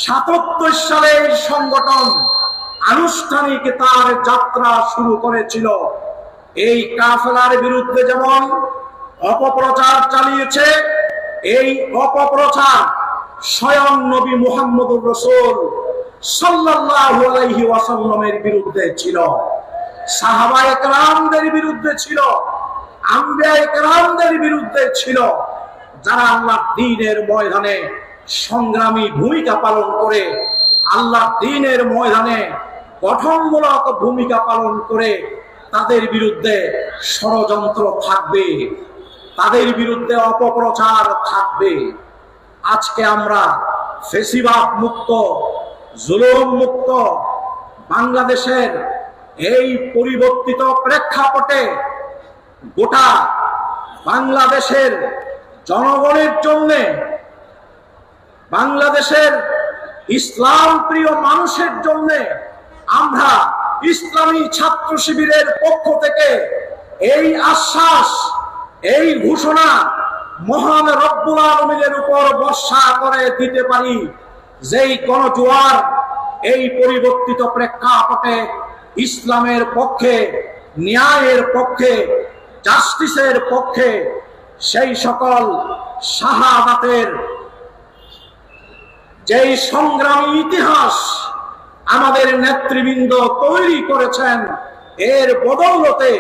৭৭ সালে এই সংগঠন আনুষ্ঠানিক তার যাত্রা শুরু করেছিল। এই কাফেলার বিরুদ্ধে যেমন অপপ্রচার চালিয়েছে, এই অপপ্রচার স্বয়ং নবী মুহাম্মদুর রাসূল সাল্লাল্লাহু আলাইহি ওয়াসাল্লামের বিরুদ্ধে ছিল, সাহাবায়ে কেরামদের বিরুদ্ধে ছিল, আম্বিয়ায়ে কেরামদের বিরুদ্ধে ছিল, যারা আল্লাহর দ্বীনের ময়দানে সংগ্রামী ভূমিকা পালন করে, আল্লাহর দ্বীনের ময়দানে গঠনমূলক ভূমিকা পালন করে, তাদের বিরুদ্ধে ষড়যন্ত্র থাকবে, তাদের বিরুদ্ধে অপপ্রচার থাকবে। আজকে আমরা ফেসিবাদ মুক্ত, জুলুম মুক্ত বাংলাদেশের এই পরিবর্তিত প্রেক্ষাপটে গোটা বাংলাদেশের জনগণের জন্য, বাংলাদেশের ইসলাম প্রিয় মানুষের জন্য আমরা ইসলামী ছাত্র শিবিরের পক্ষ থেকে এই আশ্বাস, এই ঘোষণা মহান রব্বুল আলামিনের উপর বর্ষা করে দিতে পারি, যেই গণজোয়ার এই পরিবর্তিত প্রেক্ষাপটে ইসলামের পক্ষে, ন্যায়ের পক্ষে, জাস্টিসের পক্ষে, সেই সকল শাহাদাতের যেই সংগ্রামী ইতিহাস আমাদের নেতৃবৃন্দ তৈরি করেছেন, এর বদৌলতে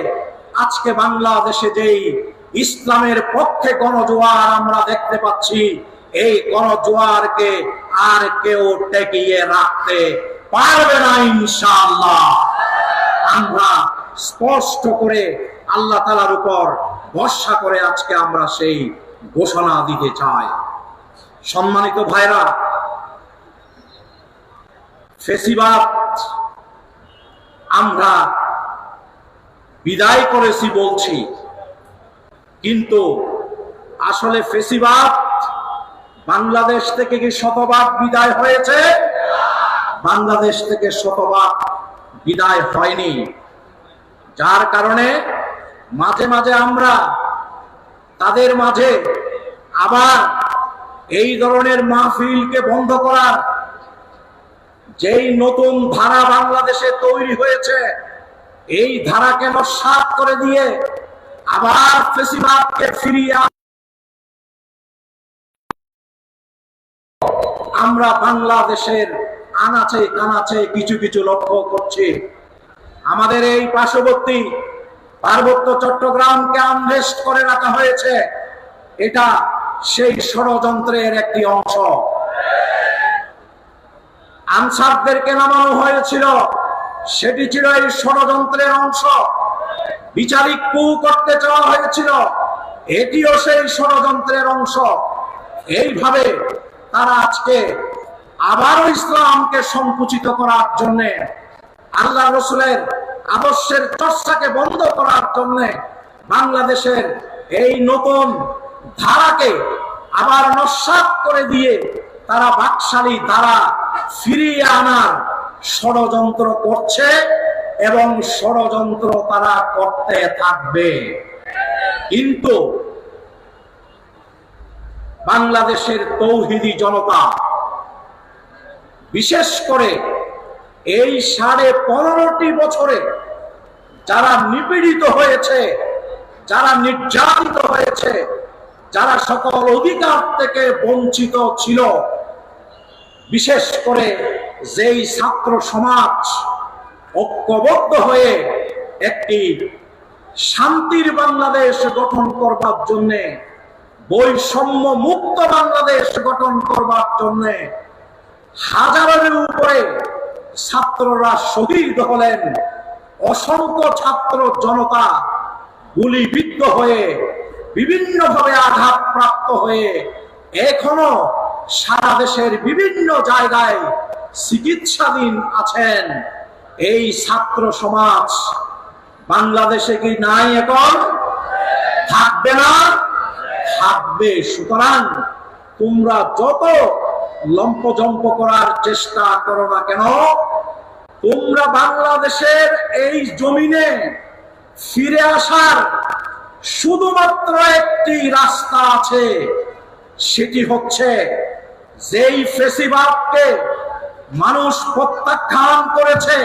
আজকে বাংলাদেশে যেই ইসলামের পক্ষে গণজোয়ার আমরা দেখতে পাচ্ছি, এই গণজোয়ারকে আর কেউ টেকিয়ে রাখতে পারবে না ইনশাআল্লাহ। আমরা স্পষ্ট করে আল্লাহ তাআলার উপর ভরসা করে আজকে আমরা সেই ঘোষণা দিতে চাই। সম্মানিত ভাইরা, ফেসিবাদ আমরা বিদায় করেছি বলছি, কিন্তু আসলে ফেসিবাদ বাংলাদেশ থেকে কি শতভাগ বিদায় হয়েছে? বাংলাদেশ থেকে শতভাগ বিদায় হয়নি। যার কারণে মাঝে মাঝে আমরা তাদের মাঝে আবার এই ধরনের মাহফিলকে বন্ধ করার যেই নতুন ধারা বাংলাদেশে তৈরি হয়েছে, এই ধারাকে নস্যাৎ করে দিয়ে আবার ফ্যাসিবাদকে ফিরিয়ে আমরা বাংলাদেশের আনাচে কানাচে কিছু কিছু লক্ষ্য করছি। আমাদের এই পার্শ্ববর্তী পার্বত্য চট্টগ্রামকে আনরেস্ট করে রাখা হয়েছে, এটা সেই ষড়যন্ত্রের একটি অংশ। আনসারদেরকে নামানো হয়েছিল, সেটি ছিল এই ষড়যন্ত্রের অংশ। বিচারিক কু করতে চাওয়া হয়েছিল, এটিও সেই ষড়যন্ত্রের অংশ। এইভাবে তারা আজকে আবারও ইসলামকে সংকুচিত করার জন্য, আল্লাহ রসুলের আদর্শের চর্চাকে বন্ধ করার জন্য বাংলাদেশের এই নতুন ধারাকে আবার নস্যাৎ করে দিয়ে তারা বাকশালী ধারা ফিরিয়ে আনার ষড়যন্ত্র করছে এবং ষড়যন্ত্র তারা করতে থাকবে। কিন্তু বাংলাদেশের তৌহিদি জনতা, বিশেষ করে এই 15.5 বছরে যারা নিপীড়িত হয়েছে, যারা নির্যাতিত হয়েছে, যারা সকল অধিকার থেকে বঞ্চিত ছিল, বিশেষ করে যেই ছাত্র সমাজ ঐক্যবদ্ধ হয়ে একটি শান্তির বাংলাদেশ গঠন করবার জন্য, বৈষম্য মুক্ত বাংলাদেশ গঠন করবার জন্য হাজারের উপরে ছাত্ররা শহীদ হলেন, অসংখ্য ছাত্র জনতা গুলিবিদ্ধ হয়ে বিভিন্নভাবে আঘাতপ্রাপ্ত হয়ে এখনো সারা দেশের বিভিন্ন জায়গায় চিকিৎসাধীন আছেন। এই ছাত্র সমাজ বাংলাদেশে কি নাই? এখন থাকবে না? থাকবে। সুতরাং তোমরা যত লম্পজম্প করার চেষ্টা করো না কেন, তোমরা বাংলাদেশের এই জমিনে ফিরে আসার শুধুমাত্র একটি রাস্তা আছে, সেটি হচ্ছে যেই ফ্যাসিবাদকে মানুষ প্রত্যাখ্যান করেছে,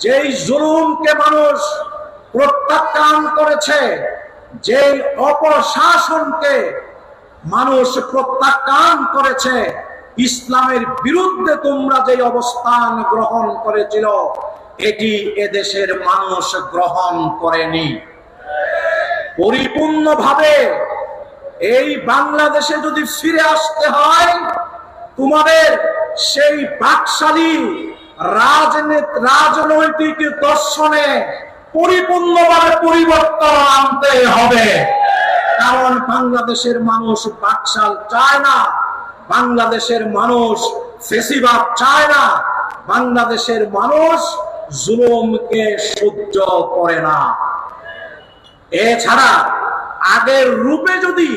যেই জুলুমকে মানুষ প্রত্যাখ্যান করেছে, যেই অপশাসনকে মানুষ প্রত্যাখ্যান করেছে, ইসলামের বিরুদ্ধে তোমরা যে অবস্থান গ্রহণ করেছিল, এটি এদেশের মানুষ গ্রহণ করেনি। পরিপূর্ণভাবে এই বাংলাদেশে যদি ফিরে আসতে হয়, তোমাদের সেই বাকশালী রাজনৈতিক দর্শনে পরিপূর্ণভাবে পরিবর্তন আনতে হবে। কারণ বাংলাদেশের মানুষ বাকশাল চায় না, বাংলাদেশের মানুষ ফ্যাসিবাদ চায় না, বাংলাদেশের মানুষ জুলুমকে সহ্য করে না। এছাড়া আগের রূপে যদি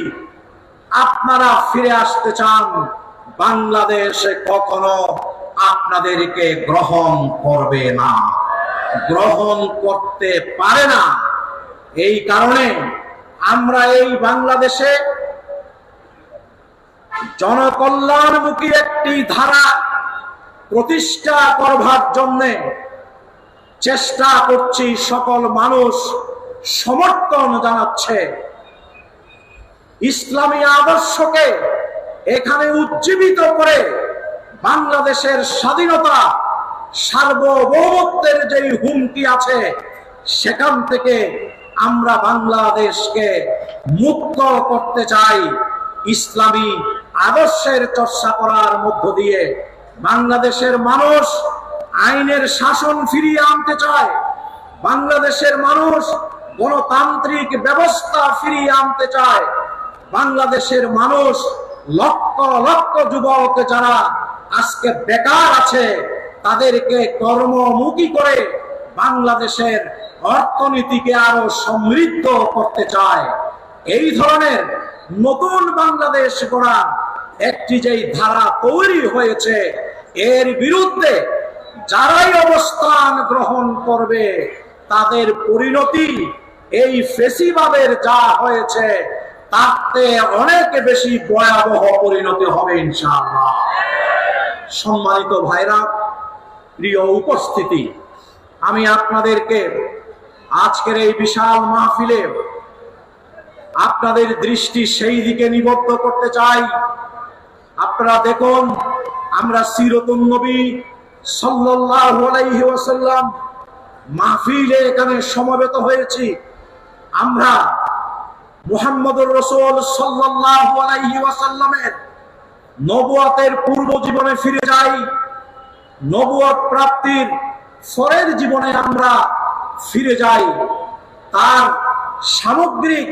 আপনারা ফিরে আসতে চান, বাংলাদেশ কখনো আপনাদেরকে গ্রহণ করবে না, গ্রহণ করতে পারে না। এই কারণে আমরা এই বাংলাদেশে জনকল্যাণমুখী একটি ধারা প্রতিষ্ঠা করবার জন্য চেষ্টা করছি। সকল মানুষ সমর্থন জানাচ্ছে। ইসলামী আদর্শকে এখানে উজ্জীবিত করে বাংলাদেশের স্বাধীনতা, সার্বভৌমত্বের যে হুমকি আছে, সেখান থেকে আমরা বাংলাদেশকে মুক্ত করতে চাই। ইসলামী আদর্শের চর্চা করার মধ্য দিয়ে বাংলাদেশের মানুষ আইনের শাসন ফিরিয়ে আনতে চায়, বাংলাদেশের মানুষ গণতান্ত্রিক ব্যবস্থা ফিরিয়ে আনতে চায়, বাংলাদেশের মানুষ লক্ষ লক্ষ যুবক যারা আজকে বেকার আছে তাদেরকে কর্মমুখী করে বাংলাদেশের অর্থনীতিকে আরো সমৃদ্ধ করতে চায়। এই ধরনের নতুন বাংলাদেশ গড়ার একটি যেই ধারা তৈরি হয়েছে, এর বিরুদ্ধে যারাই অবস্থান গ্রহণ করবে তাদের পরিণতি এই ফ্যাসিবাদের যা হয়েছে তাতে অনেক বেশি ভয়াবহ পরিণতি হবে ইনশাআল্লাহ। সম্মানিত ভাইরা, প্রিয় উপস্থিতি, আমি আপনাদেরকে আজকের এই বিশাল মাহফিলে আপনাদের দৃষ্টি সেই দিকে নিবদ্ধ করতে চাই। আপনারা দেখুন, আমরা সিরাতুন নবী সাল্লাল্লাহু আলাইহি ওয়াসাল্লাম মাহফিলে এখানে সমবেত হয়েছি। আমরা মুহাম্মদুর রাসূল সাল্লাল্লাহু আলাইহি ওয়াসাল্লামের নবুয়তের পূর্ব জীবনে ফিরে যাই, নবুয়ত প্রাপ্তির পরের জীবনে আমরা ফিরে যাই। তার সামগ্রিক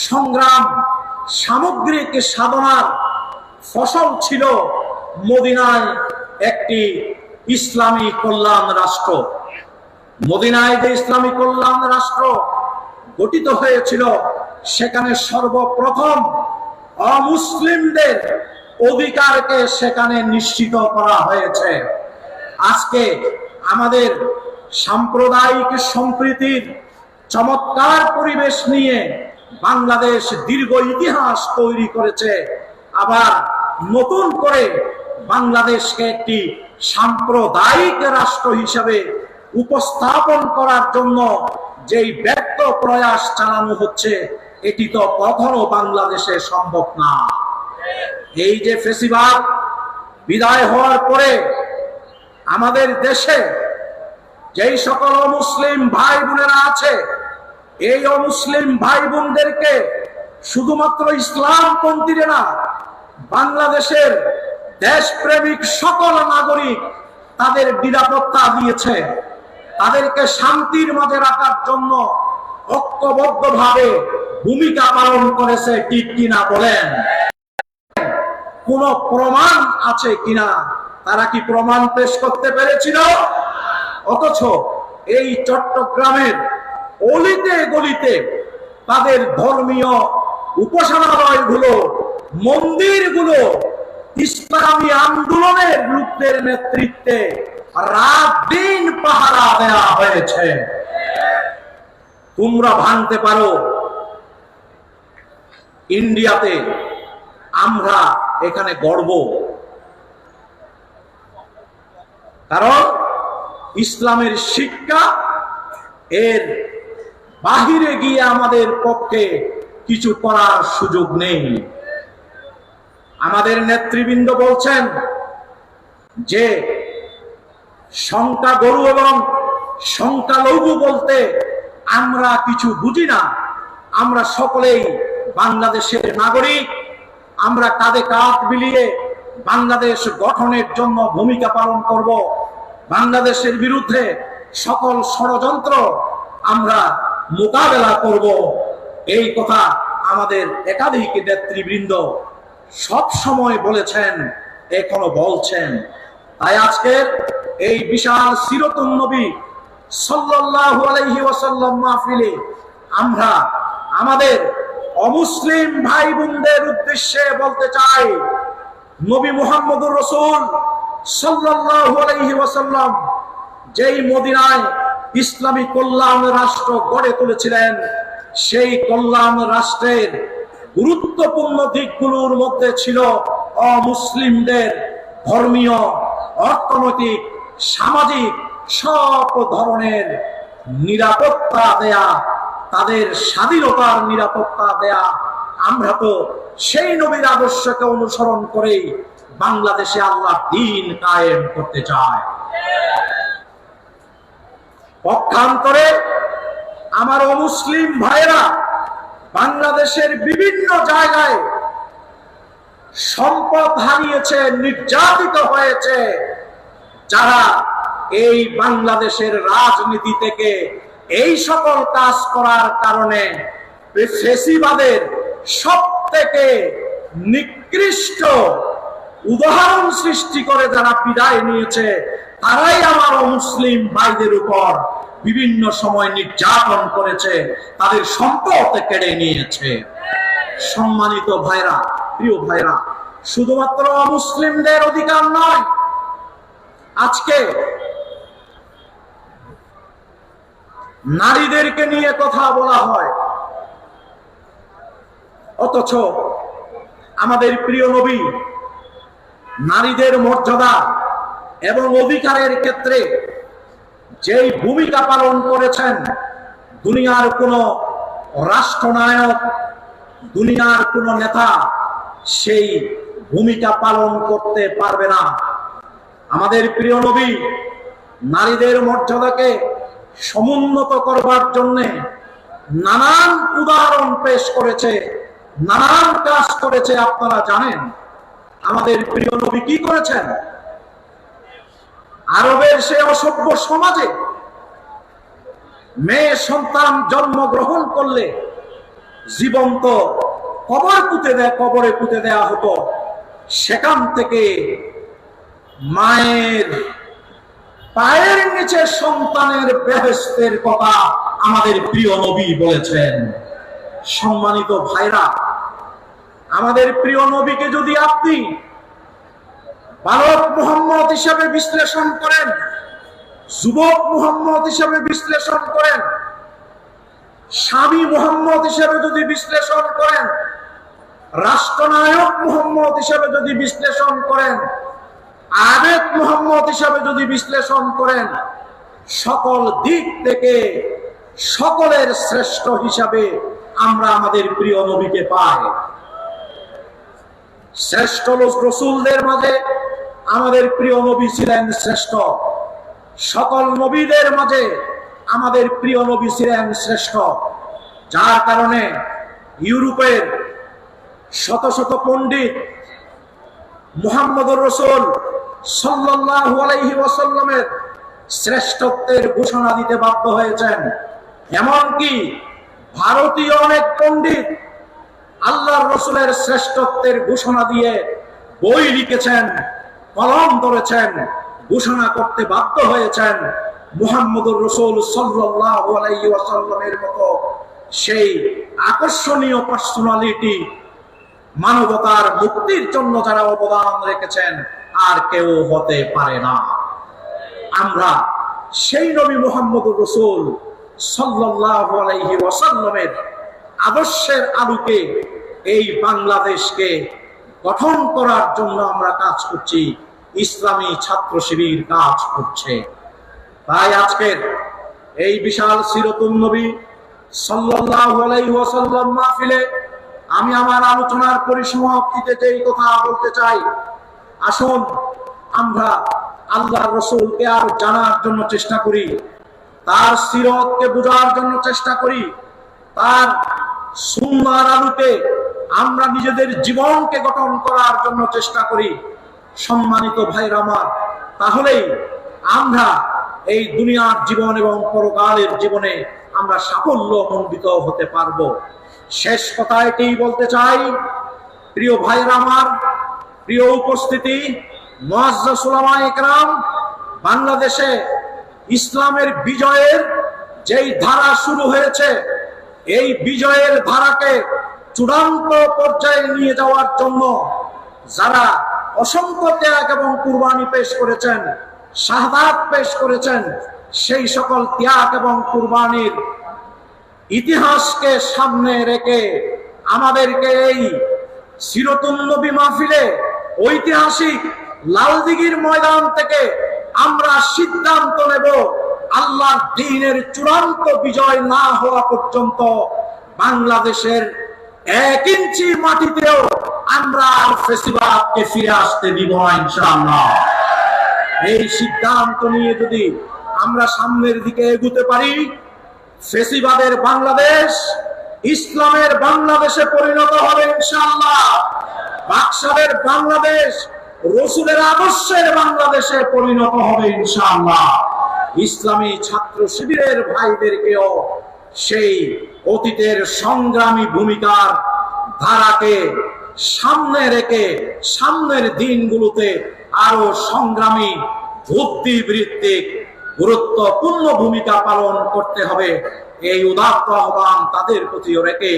সংগ্রাম, সামগ্রিক সাধনার ফসল ছিল মদিনায় একটি ইসলামী কল্যাণ রাষ্ট্র। মদিনায় যে ইসলামী কল্যাণ রাষ্ট্র গঠিত হয়েছিল, সেখানে সর্বপ্রথম অমুসলিমদের অধিকারকে সেখানে নিশ্চিত করা হয়েছে। আজকে আমাদের সাম্প্রদায়িক সম্প্রীতির চমৎকার পরিবেশ নিয়ে বাংলাদেশ দীর্ঘ ইতিহাস তৈরি করেছে। আবার নতুন করে বাংলাদেশকে একটি সাম্প্রদায়িক রাষ্ট্র হিসেবে উপস্থাপন করার জন্য যেই ব্যর্থ প্রয়াস চালানো হচ্ছে, এটি তো কখনো বাংলাদেশে সম্ভব না। এই যে ফেসিবাদ বিদায় হওয়ার পরে আমাদের দেশে যেই সকল অমুসলিম ভাই বোনেরা আছে, এই অমুসলিম ভাই বোনদেরকে শুধুমাত্র ইসলামপন্থীরা না, বাংলাদেশের দেশপ্রেমিক সকল নাগরিক তাদের নিরাপত্তা দিয়েছে, তাদেরকে শান্তির মাঝে রাখার জন্য ঐক্যবদ্ধভাবে ভূমিকা পালন করেছে। ঠিক কিনা বলেন? কোন প্রমাণ আছে কিনা? তারা কি প্রমাণ পেশ করতে পেরেছিল? অথচ এই চট্টগ্রামের অলিতে গলিতে তাদের ধর্মীয় উপাসনালয়গুলো, মন্দিরগুলো ইসলামী আন্দোলনের লোকদের নেতৃত্বে রাত দিন পাহারা দেওয়া হয়েছে। তোমরা ভাঙতে পারো, ইন্ডিয়াতে আমরা এখানে গর্ব, কারণ ইসলামের শিক্ষা এর বাহিরে গিয়ে আমাদের পক্ষে কিছু করার সুযোগ নেই। আমাদের নেতৃবৃন্দ বলছেন যে সংখ্যাগরু এবং সংখ্যালঘু বলতে আমরা কিছু বুঝি না, আমরা সকলেই বাংলাদেশের নাগরিক, আমরা কাঁধে কাঁধ মিলিয়ে বাংলাদেশ গঠনের জন্য ভূমিকা পালন করব, বাংলাদেশের বিরুদ্ধে সকল ষড়যন্ত্র আমরা মোকাবেলা করব। এই কথা আমাদের একাধিক নেতৃবৃন্দ সব সময় বলেছেন, এখনো বলছেন। তাই আজকের এই বিশাল সিরাতুন নবী সাল্লাল্লাহু আলাইহি ওয়াসাল্লাম মাহফিলে আমরা আমাদের অমুসলিম ভাই বোনদের উদ্দেশ্যে বলতে চাই, নবী মুহাম্মদুর রাসূল সাল্লাল্লাহু আলাইহি ওয়াসাল্লাম যেই মদিনায় ইসলামী কল্যাণ রাষ্ট্র গড়ে তুলেছিলেন, সেই কল্যাণ রাষ্ট্রের গুরুত্বপূর্ণ দিকগুলোর মধ্যে ছিল অমুসলিমদের ধর্মীয়, অর্থনৈতিক, সামাজিক সব ধরনের নিরাপত্তা দেয়া, তাদের স্বাধীনতার নিরাপত্তা দেয়া। আমরা তো সেই নবীর আদর্শকে অনুসরণ করেই বাংলাদেশে আল্লাহর দ্বীন কায়েম করতে চায়। পক্ষান্তরে আমার অমুসলিম ভাইরা বাংলাদেশের বিভিন্ন জায়গায় সম্পদ হারিয়েছে, নির্যাতিত হয়েছে। যারা এই বাংলাদেশের রাজনীতি থেকে এই সকল কাজ করার কারণে ফেসিবাদের সবথেকে নিকৃষ্ট উদাহরণ সৃষ্টি করে যারা বিদায় নিয়েছে, তারাই আমার মুসলিম ভাইদের উপর বিভিন্ন সময় নির্যাতন করেছে, তাদের সম্পদ কেড়ে নিয়েছে। সম্মানিত ভাইরা, প্রিয় ভাইরা, শুধুমাত্র মুসলিমদের অধিকার নয়, আজকে নারীদেরকে নিয়ে কথা বলা হয়। অথচ আমাদের প্রিয় নবী নারীদের মর্যাদা এবং অধিকারের ক্ষেত্রে যেই ভূমিকা পালন করেছেন, দুনিয়ার কোন রাষ্ট্রনায়ক, দুনিয়ার কোন নেতা সেই ভূমিকা পালন করতে পারবে না। আমাদের প্রিয় নবী নারীদের মর্যাদাকে সমুন্নত করবার জন্য নানান উদাহরণ পেশ করেছে, নানান কাজ করেছে। আপনারা জানেন আমাদের প্রিয় নবী কি করেছেন? আরবের সে অসভ্য সমাজে মেয়ে সন্তান জন্মগ্রহণ করলে জীবন্ত কবরে পুঁতে দেয়া হতো। সেখান থেকে মায়ের পায়ের নিচে সন্তানের বেহেশতের কথা আমাদের প্রিয় নবী বলেছেন। সম্মানিত ভাইরা, আমাদের প্রিয় নবীকে যদি আপনি বালক মুহাম্মদ হিসেবে বিশ্লেষণ করেন, যুবক মুহাম্মদ হিসেবে বিশ্লেষণ করেন, স্বামী মুহাম্মদ হিসেবে যদি বিশ্লেষণ করেন, রাষ্ট্রনায়ক মুহাম্মদ হিসেবে যদি বিশ্লেষণ করেন, আবেদ মুহাম্মদ হিসেবে যদি বিশ্লেষণ করেন, সকল দিক থেকে সকলের শ্রেষ্ঠ হিসাবে আমরা আমাদের প্রিয় নবীকে পাই। শ্রেষ্ঠ রাসূলদের মাঝে আমাদের প্রিয় নবী ছিলেন শ্রেষ্ঠ। সকল নবীদের মাঝে আমাদের প্রিয় নবী ছিলেন শ্রেষ্ঠ। যার কারণে ইউরোপের শত শত পণ্ডিত মুহাম্মদুর রাসূল সাল্লাল্লাহু আলাইহি ওয়াসাল্লামের শ্রেষ্ঠত্বের ঘোষণা দিতে বাধ্য হয়েছেন। এমনকি ভারতীয় অনেক পণ্ডিত আল্লাহর রাসূলের শ্রেষ্ঠত্বের ঘোষণা দিয়ে বই লিখেছেন, কলম ধরেছেন, ঘোষণা করতে বাধ্য হয়েছেন। মুহাম্মদুর রাসূল সাল্লাল্লাহু আলাইহি ওয়াসাল্লামের মতো সেই আকর্ষণীয় পার্সোনালিটি মানবতার মুক্তির জন্য যারা অবদান রেখেছেন আর কেউ হতে পারে না। আমরা সেই নবী মুহাম্মদুর রাসূল সাল্লাল্লাহু আলাইহি ওয়াসাল্লামের আদর্শের আলোকে এই বাংলাদেশকে গঠন করার জন্য আমরা কাজ করছি। ইসলামী ছাত্র শিবির কাজ করছে। তাই আজকের এই বিশাল সিরাতুন নবী সাল্লাল্লাহু আলাইহি ওয়াসাল্লাম মাহফিলে আমি আমার আলোচনার পরিসমাপ্তিতে যেই কথা বলতে চাই, আসুন আমরা আল্লাহর রাসূলকে আর জানার জন্য চেষ্টা করি, তার সিরাতকে বোঝার জন্য চেষ্টা করি, তার সুন্নাহর আলোকে আমরা নিজেদের জীবনকে গঠন করার জন্য চেষ্টা করি। সম্মানিত ভাইরা আমার, তাহলেই আমরা এই দুনিয়ার জীবন এবং পরকালের জীবনে আমরা সাফল্যমণ্ডিত হতে পারবো। শেষ কথা এটি বলতে চাই, প্রিয় ভাইরা আমার, প্রিয় উপস্থিতি, মুআজ্জাজ উলামায়ে কেরাম, বাংলাদেশে ইসলামের বিজয়ের যেই ধারা শুরু হয়েছে, এই বিজয়ের ধারাকে চূড়ান্ত পর্যায়ে নিয়ে যাওয়ার জন্য যারা অসংখ্য ত্যাগ এবং কুরবানি পেশ করেছেন, শাহাদাত পেশ করেছেন, সেই সকল ত্যাগ এবং কুরবানির ইতিহাসকে সামনে রেখে আমাদেরকে এই সিরাতুন নবী মাহফিলে ঐতিহাসিক লালদিঘির ময়দান থেকে আমরা সিদ্ধান্ত নেব, আল্লাহর দ্বীনের চূড়ান্ত বিজয় না হওয়া পর্যন্ত বাংলাদেশের 1 ইঞ্চি মাটিতেও আমরা ফেসিবাদকে ফিরে আসতে দিব না ইনশাআল্লাহ। এই সিদ্ধান্ত নিয়ে যদি আমরা সামনের দিকে এগোতে পারি, ফেসিবাদের বাংলাদেশ ইসলামের বাংলাদেশে পরিণত হবে ইনশাআল্লাহ। বাকশালের বাংলাদেশ রাসূলের আদর্শের বাংলাদেশে পরিণত হবে ইনশাআল্লাহ। ইসলামী ছাত্র শিবিরের ভাইদেরকেও সেই অতীতের সংগ্রামী ভূমিকার ধারাকে সামনে রেখে সামনের দিনগুলোতে আরো সংগ্রামী বুদ্ধিবৃত্তিক গুরুত্বপূর্ণ ভূমিকা পালন করতে হবে। এই উদাত্ত আহ্বান তাদের প্রতিও রেখে